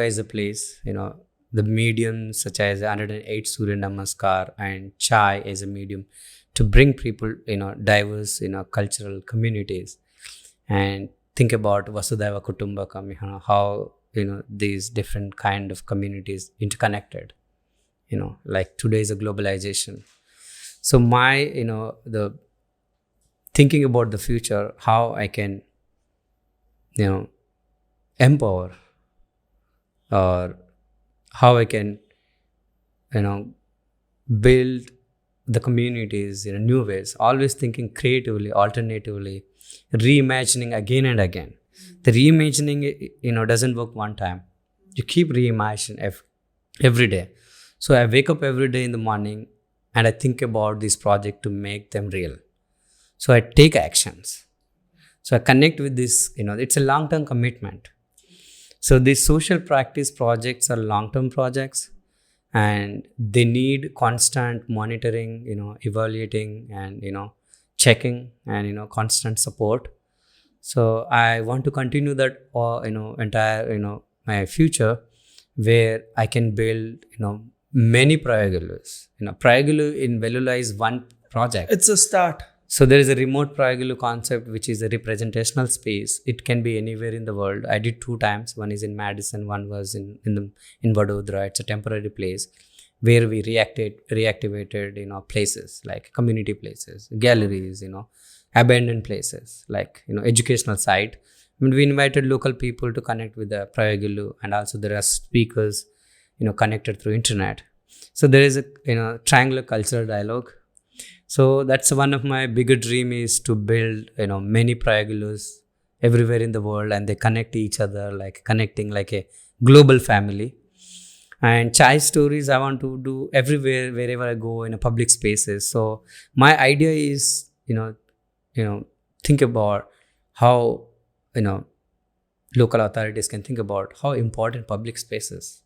Speaker 2: as a place, the mediums such as 108 Surya Namaskar and Chai as a medium to bring people, diverse, cultural communities, and think about Vasudhaiva Kutumbakam, how these different kind of communities interconnected, like today is a globalization. So my the thinking about the future, how I can empower, or how I can build the communities in new ways, always thinking creatively, alternatively, reimagining again and again. The reimagining doesn't work one time. You keep reimagining every day. So I wake up every day in the morning and I think about this project to make them real. So I take actions. So I connect with this, it's a long-term commitment. So these social practice projects are long-term projects, and they need constant monitoring, evaluating, and checking, and constant support. So I want to continue that entire my future, where I can build many Prayogillus. Prayogillu in Velula is one project.
Speaker 1: It's a start.
Speaker 2: So there is a remote Prayogillu concept, which is a representational space. It can be anywhere in the world. I did 2 times. One is in Madison, one was in Vadodara. It's a temporary place where we reactivated places like community places, galleries, abandoned places like educational site. We invited local people to connect with the Prayogillu, and also there are speakers connected through internet. So there is a triangular cultural dialogue. So that's one of my bigger dream, is to build many Prayogillus everywhere in the world, and they connect each other, like connecting like a global family. And Chai Stories I want to do everywhere, wherever I go in a public spaces. So my idea is think about how local authorities can think about how important public spaces.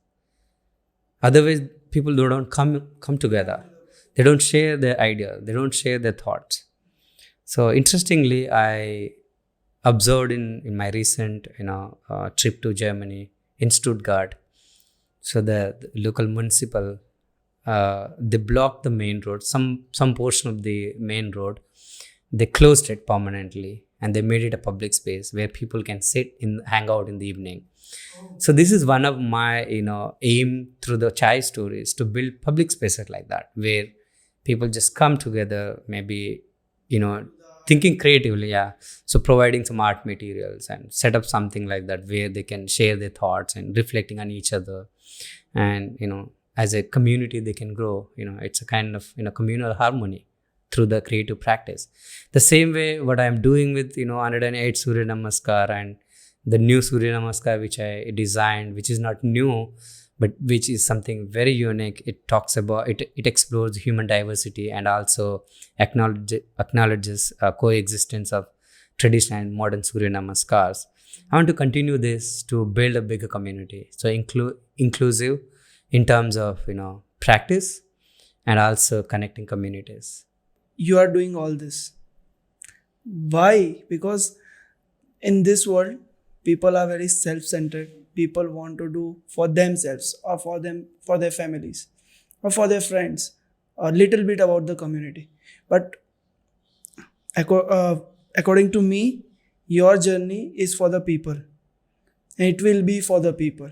Speaker 2: Otherwise, people don't come together. They don't share their ideas. They don't share their thoughts. So interestingly, I observed in my recent trip to Germany, in Stuttgart. So the local municipal, they blocked the main road, some portion of the main road. They closed it permanently, and they made it a public space where people can hang out in the evening. So this is one of my aim through the Chai Stories, to build public spaces like that, where people just come together, maybe thinking creatively. Yeah. So providing some art materials and set up something like that, where they can share their thoughts and reflecting on each other, and as a community they can grow. It's a kind of communal harmony through the creative practice. The same way what I am doing with 108 Surya Namaskar and the new Surya Namaskar which I designed, which is not new, but which is something very unique. It talks about it explores human diversity, and also acknowledges coexistence of traditional and modern Surya Namaskars. I want to continue this to build a bigger community. So inclusive, in terms of, practice and also connecting communities.
Speaker 1: You are doing all this. Why? Because in this world, people are very self-centered. People want to do for themselves or for their families or for their friends, a little bit about the community. But according to me, your journey is for the people, and it will be for the people.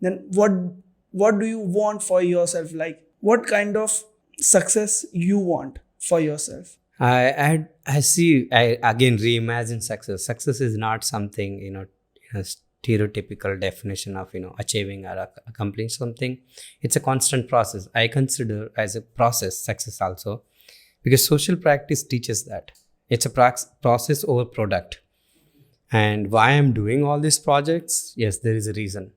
Speaker 1: Then what do you want for yourself? Like, what kind of success you want for yourself?
Speaker 2: I see. I again reimagine success. Success is not something, a stereotypical definition of, achieving or accomplishing something. It's a constant process. I consider as a process success also, because social practice teaches that it's a process over product. And why I'm doing all these projects? Yes, there is a reason.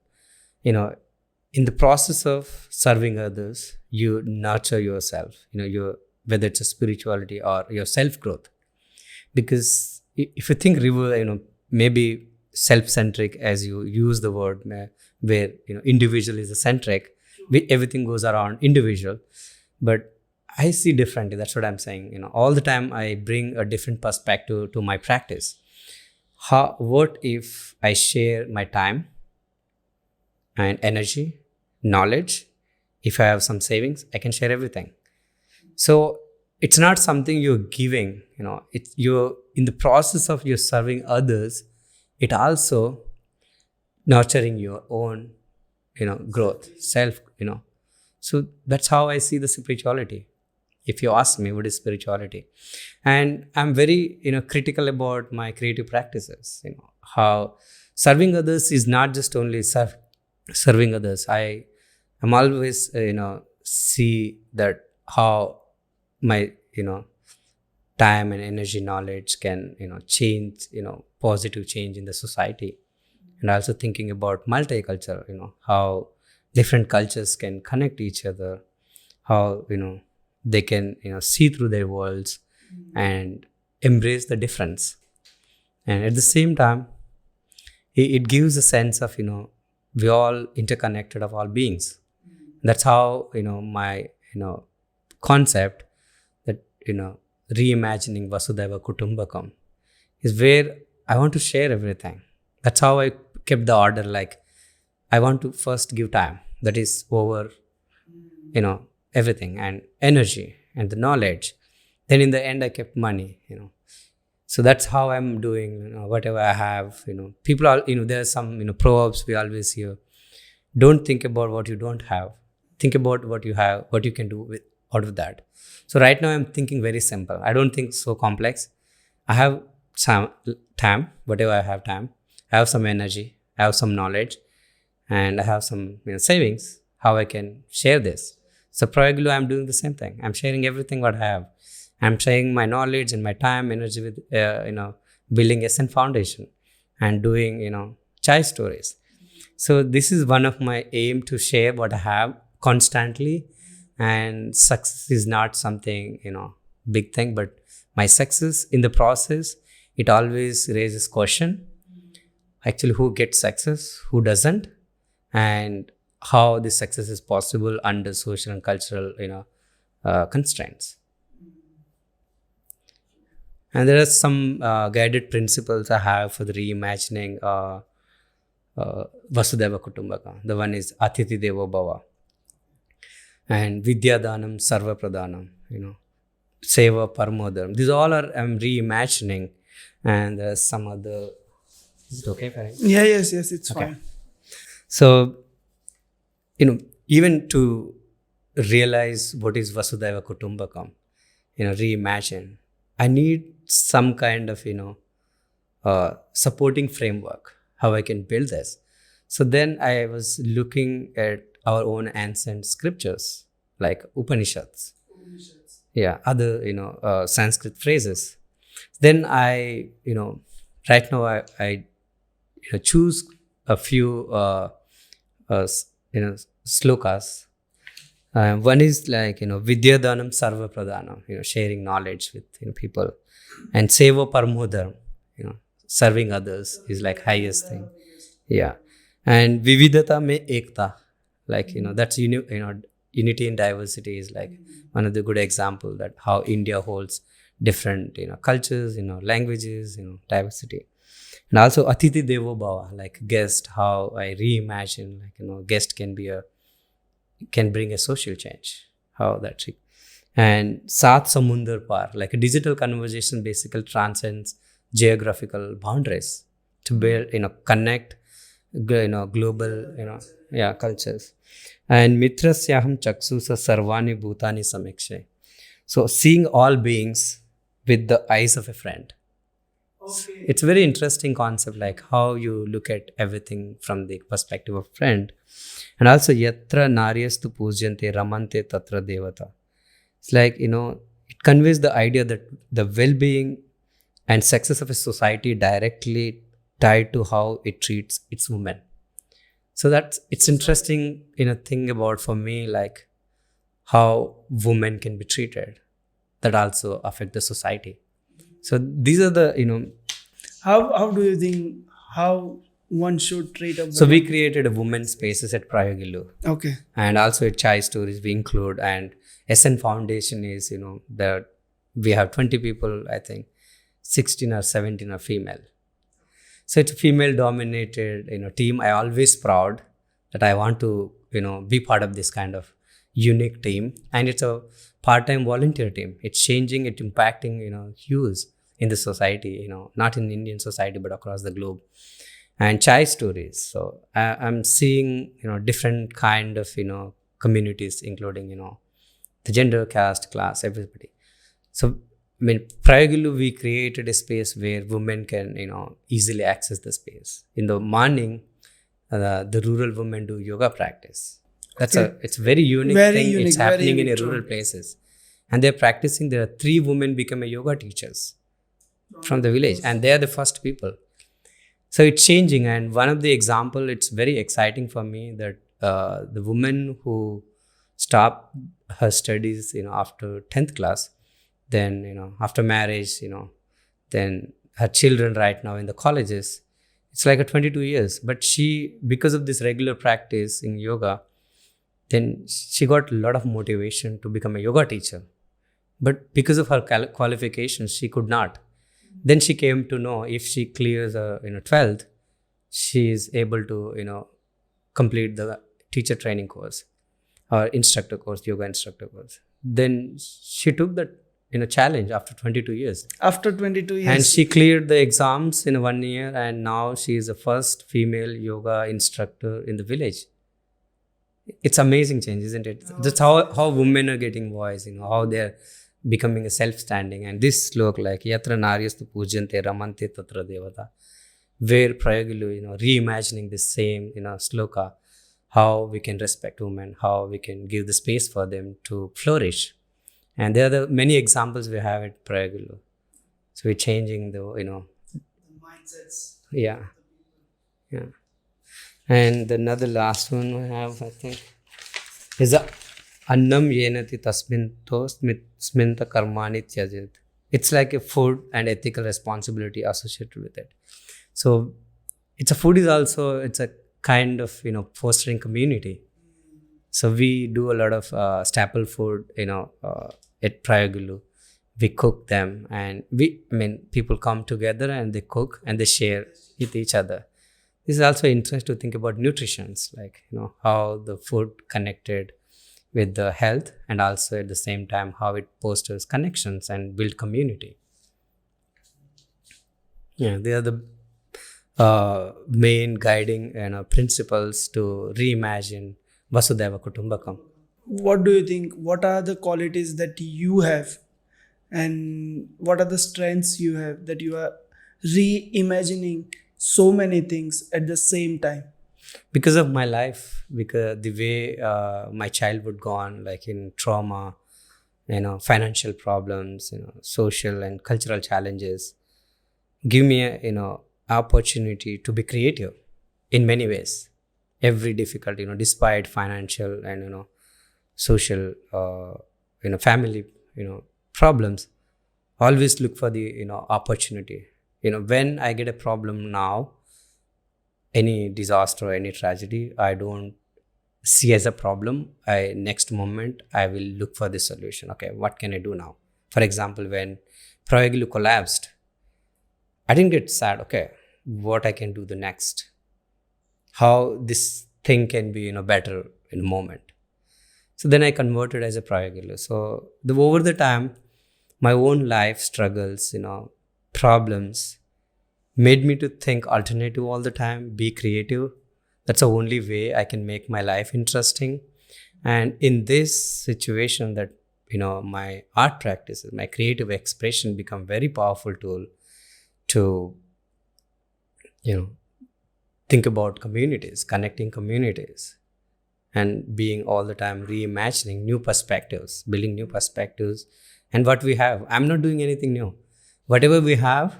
Speaker 2: In the process of serving others, you nurture yourself. Your whether it's a spirituality or your self growth. Because if you think river, maybe self-centric, as you use the word, where individual is the centric, everything goes around individual. But I see differently. That's what I'm saying. All the time I bring a different perspective to my practice. What if I share my time and energy, knowledge? If I have some savings, I can share everything. So it's not something you're giving, it's you're in the process of you serving others. It also nurturing your own, growth, self, So that's how I see the spirituality. If you ask me, what is spirituality? And I'm very, critical about my creative practices, how serving others is not just only serving others. I'm always, see that how my, time and energy, knowledge can, change, positive change in the society. And also thinking about multicultural, how different cultures can connect each other, how, they can, see through their worlds and embrace the difference. And at the same time, it gives a sense of, we all interconnected of all beings. That's how, my, concept that, reimagining Vasudhaiva Kutumbakam is where I want to share everything. That's how I kept the order. Like, I want to first give time, that is over, everything, and energy and the knowledge. Then in the end, I kept money, So that's how I'm doing, whatever I have, People are, there are some, proverbs we always hear. Don't think about what you don't have. Think about what you have, what you can do out of that. So right now I'm thinking very simple. I don't think so complex. I have some time, whatever I have time. I have some energy. I have some knowledge, and I have some savings. How I can share this? So Prayogillu, I'm doing the same thing. I'm sharing everything what I have. I'm sharing my knowledge and my time, energy with building SN Foundation and doing Chai Stories. So this is one of my aim, to share what I have constantly. And success is not something big thing, but my success in the process, it always raises question. Actually, who gets success, who doesn't, and how this success is possible under social and cultural constraints. And there are some guided principles I have for the reimagining Vasudhaiva Kutumbaka. The one is Athithi Devo Bhava and Vidya Danam Sarva Pradhanam, Seva Parmodharam. These all are I'm reimagining, and there's some other. Is it okay, Farah?
Speaker 1: Yeah, yes, it's
Speaker 2: Okay.
Speaker 1: fine.
Speaker 2: So, even to realize what is Vasudhaiva Kutumbakam, reimagine, I need some kind of, supporting framework, how I can build this. So then I was looking at our own ancient scriptures, like Upanishads. Yeah, other, Sanskrit phrases. Then I, right now I choose a few, slokas. One is like, Vidya Danam Sarva Pradhanam, sharing knowledge with, people. And Seva Parmodharam, serving others is like highest thing. Yeah. And Vividhata Me Ekta, Like, that's unity in diversity is like one of the good example that how India holds different cultures, languages, diversity. And also Atiti Devo Bhava, like guest, how I reimagine, like, guest can bring a social change. How that's it. And Sat Samundar Par, like a digital conversation basically transcends geographical boundaries to build, connect, global, cultures. And Mitrasyaham Chaksusa Sarvani Bhutani Samikshe. So seeing all beings with the eyes of a friend.
Speaker 1: Okay.
Speaker 2: It's a very interesting concept, like how you look at everything from the perspective of friend. And also Yatra Naryastu Pujyante Ramante Tatra Devata. It's like, it conveys the idea that the well-being and success of a society directly tied to how it treats its women. So it's interesting, thing about for me, like how women can be treated that also affect the society. So these are the,
Speaker 1: How do you think how one should treat a woman?
Speaker 2: So we created a women's spaces at Prayogillu.
Speaker 1: Okay.
Speaker 2: And also at Chai Stories we include, and SN Foundation is, that we have 20 people, I think 16 or 17 are female. So it's a female dominated, team. I always proud that I want to, be part of this kind of unique team. And it's a part-time volunteer team. It's changing, it's impacting, huge in the society, not in Indian society, but across the globe. And Chai Stories. So I'm seeing, different kind of, communities, including, the gender, caste, class, everybody. So, Prayogillu, we created a space where women can, easily access the space. In the morning, the rural women do yoga practice. It's a very unique thing.
Speaker 1: Unique,
Speaker 2: it's happening in
Speaker 1: true.
Speaker 2: rural places. And they're practicing. There are 3 women become a yoga teachers from the village. And they are the first people. So it's changing. And one of the example, it's very exciting for me that the woman who stopped her studies, after 10th class, then, after marriage, then her children right now in the colleges, it's like a 22 years. But she, because of this regular practice in yoga, then she got a lot of motivation to become a yoga teacher. But because of her qualifications, she could not. Then she came to know if she clears 12th, she is able to, complete the teacher training course or instructor course, yoga instructor course. Then she took that, challenge after 22 years.
Speaker 1: After 22 years.
Speaker 2: And she cleared the exams in 1 year, and now she is the first female yoga instructor in the village. It's amazing change, isn't it? That's how women are getting voice, how they're becoming a self-standing. And this sloka, like Yatra Naryastu Pujyante Ramante Tatra Devata, where Prayogillu, reimagining the same, sloka, how we can respect women, how we can give the space for them to flourish. And there are the many examples we have at Prayogillu. So we're changing the
Speaker 1: mindsets.
Speaker 2: Yeah. And another last one we have, I think, is Annam Yenati Tasminto Sminta Karmani Tyajit. It's like a food and ethical responsibility associated with it. So it's a kind of, fostering community. So we do a lot of staple food, at Prayogillu. We cook them, and people come together and they cook and they share with each other. This is also interesting to think about nutrition, like, how the food connected with the health, and also at the same time how it fosters connections and build community. Yeah, they are the main guiding principles to reimagine Vasudhaiva Kutumbakam.
Speaker 1: What do you think? What are the qualities that you have, and what are the strengths you have that you are reimagining so many things at the same time?
Speaker 2: Because of my life, because the way my childhood gone, like in trauma, financial problems, social and cultural challenges, give me a opportunity to be creative in many ways. Every difficulty, despite financial and social, family, problems, always look for the opportunity. When I get a problem now, any disaster or any tragedy, I don't see as a problem, next moment I will look for the solution. Okay, what can I do now? For example, when Prayogillu collapsed, I didn't get sad. Okay, what I can do the next? How this thing can be better in a moment. So then I converted as a Prayogillu. So over the time, my own life struggles, problems, made me to think alternative all the time, be creative. That's the only way I can make my life interesting. And in this situation that, my art practices, my creative expression become very powerful tool to, think about communities, connecting communities, and being all the time reimagining new perspectives, building new perspectives. And what we have, I'm not doing anything new. Whatever we have,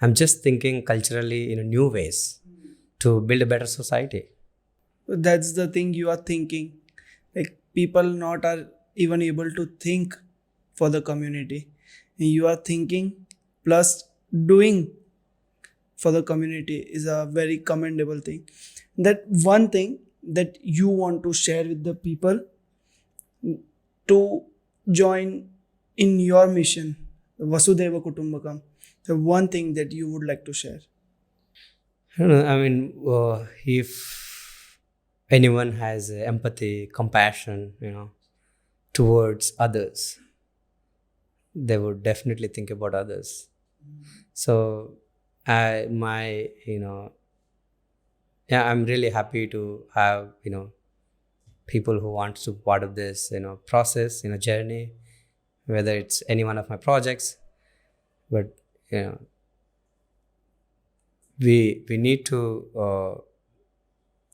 Speaker 2: I'm just thinking culturally in new ways to build a better society.
Speaker 1: That's the thing you are thinking. Like, people not are even able to think for the community. And you are thinking plus doing for the community is a very commendable thing. That one thing that you want to share with the people to join in your mission, Vasudhaiva Kutumbakam, the one thing that you would like to share.
Speaker 2: I don't know, I mean, if anyone has empathy, compassion, towards others, they would definitely think about others. So I'm really happy to have, people who want to be part of this, process, journey, whether it's any one of my projects. But, we need to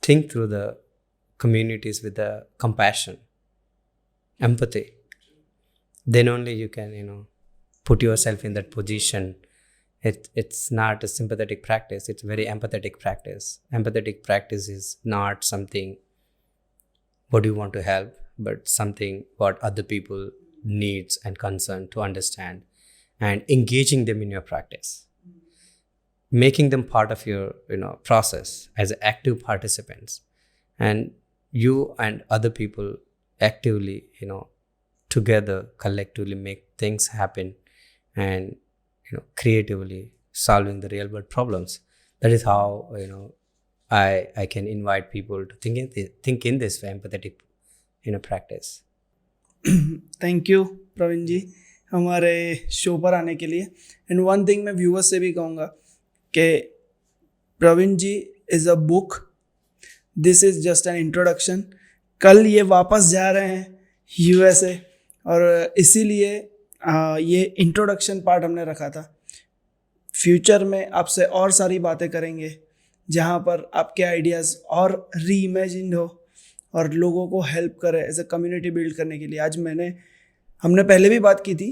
Speaker 2: think through the communities with the compassion, empathy. Then only you can, put yourself in that position. It's not a sympathetic practice. It's very empathetic practice. Empathetic practice is not something what you want to help, but something what other people needs and concern to understand, and engaging them in your practice, making them part of your process as active participants, and you and other people actively together collectively make things happen, and creatively solving the real world problems. That is how I can invite people to think in this way, empathetic practice.
Speaker 1: Thank you Praveen ji हमारे show पर आने के लिए. And one thing मैं viewers से भी कहूँगा कि Praveen ji is a book, this is just an introduction. कल ये वापस जा रहे हैं यूएसए, और इसीलिए ये इंट्रोडक्शन पार्ट हमने रखा था. फ्यूचर में आपसे और सारी बातें करेंगे जहाँ पर आपके आइडियाज़ और रीइमेजिन हो और लोगों को हेल्प करे एज ए कम्युनिटी बिल्ड करने के लिए. आज हमने पहले भी बात की थी,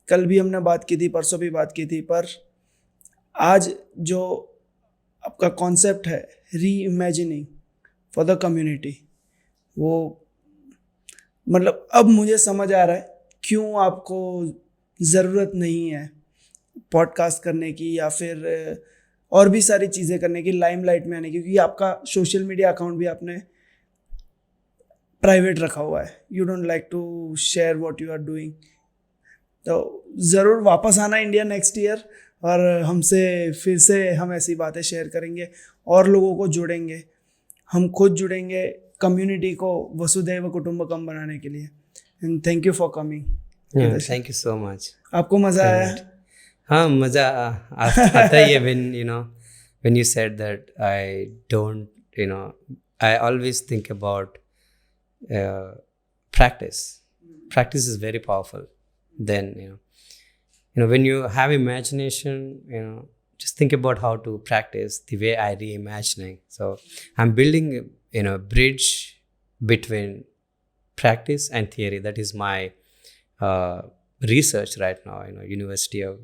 Speaker 1: कल भी हमने बात की थी, परसों भी बात की थी, पर आज जो आपका कॉन्सेप्ट है रीइमेजिनिंग फॉर द कम्युनिटी, वो मतलब अब मुझे समझ आ रहा है क्यों आपको ज़रूरत नहीं है पॉडकास्ट करने की या फिर और भी सारी चीज़ें करने की, लाइमलाइट में आने की, क्योंकि आपका सोशल मीडिया अकाउंट भी आपने प्राइवेट रखा हुआ है. You don't like to share what you are doing. तो ज़रूर वापस आना इंडिया नेक्स्ट ईयर, और हमसे फिर से हम ऐसी बातें शेयर करेंगे और लोगों को जोड़ेंगे. हम खुद जुड़ेंगे कम्युनिटी को वसुधैव कुटुंबकम बनाने के लिए. And thank you for coming.
Speaker 2: Thank you so much.
Speaker 1: आपको मज़ा आया?
Speaker 2: हाँ, मज़ा आता ही है. when you said that, I don't, I always think about practice. Practice is very powerful. Then, when you have imagination, just think about how to practice the way I reimagining. So I'm building a bridge between practice and theory. That is my research right now. University of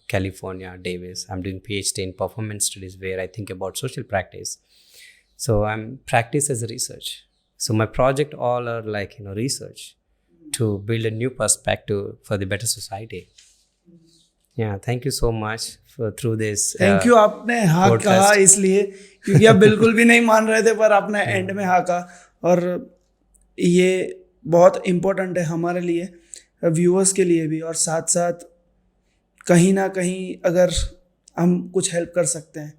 Speaker 2: California, Davis. I'm doing PhD in performance studies where I think about social practice. So I'm practice as a research. So my project all are like research to build a new perspective for the better society. Yeah, thank you so much for through this.
Speaker 1: Thank you. आपने हाँ कहा इसलिए क्योंकि आप बिल्कुल भी नहीं मान रहे थे, पर आपने एंड में हाँ कहा, और ये बहुत इम्पोर्टेंट है हमारे लिए, व्यूअर्स के लिए भी, और साथ साथ कहीं ना कहीं अगर हम कुछ हेल्प कर सकते हैं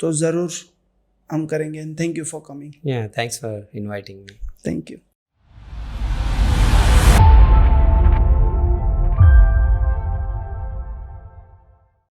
Speaker 1: तो ज़रूर हम करेंगे. And thank you for coming.
Speaker 2: Yeah, thanks for inviting me.
Speaker 1: Thank you.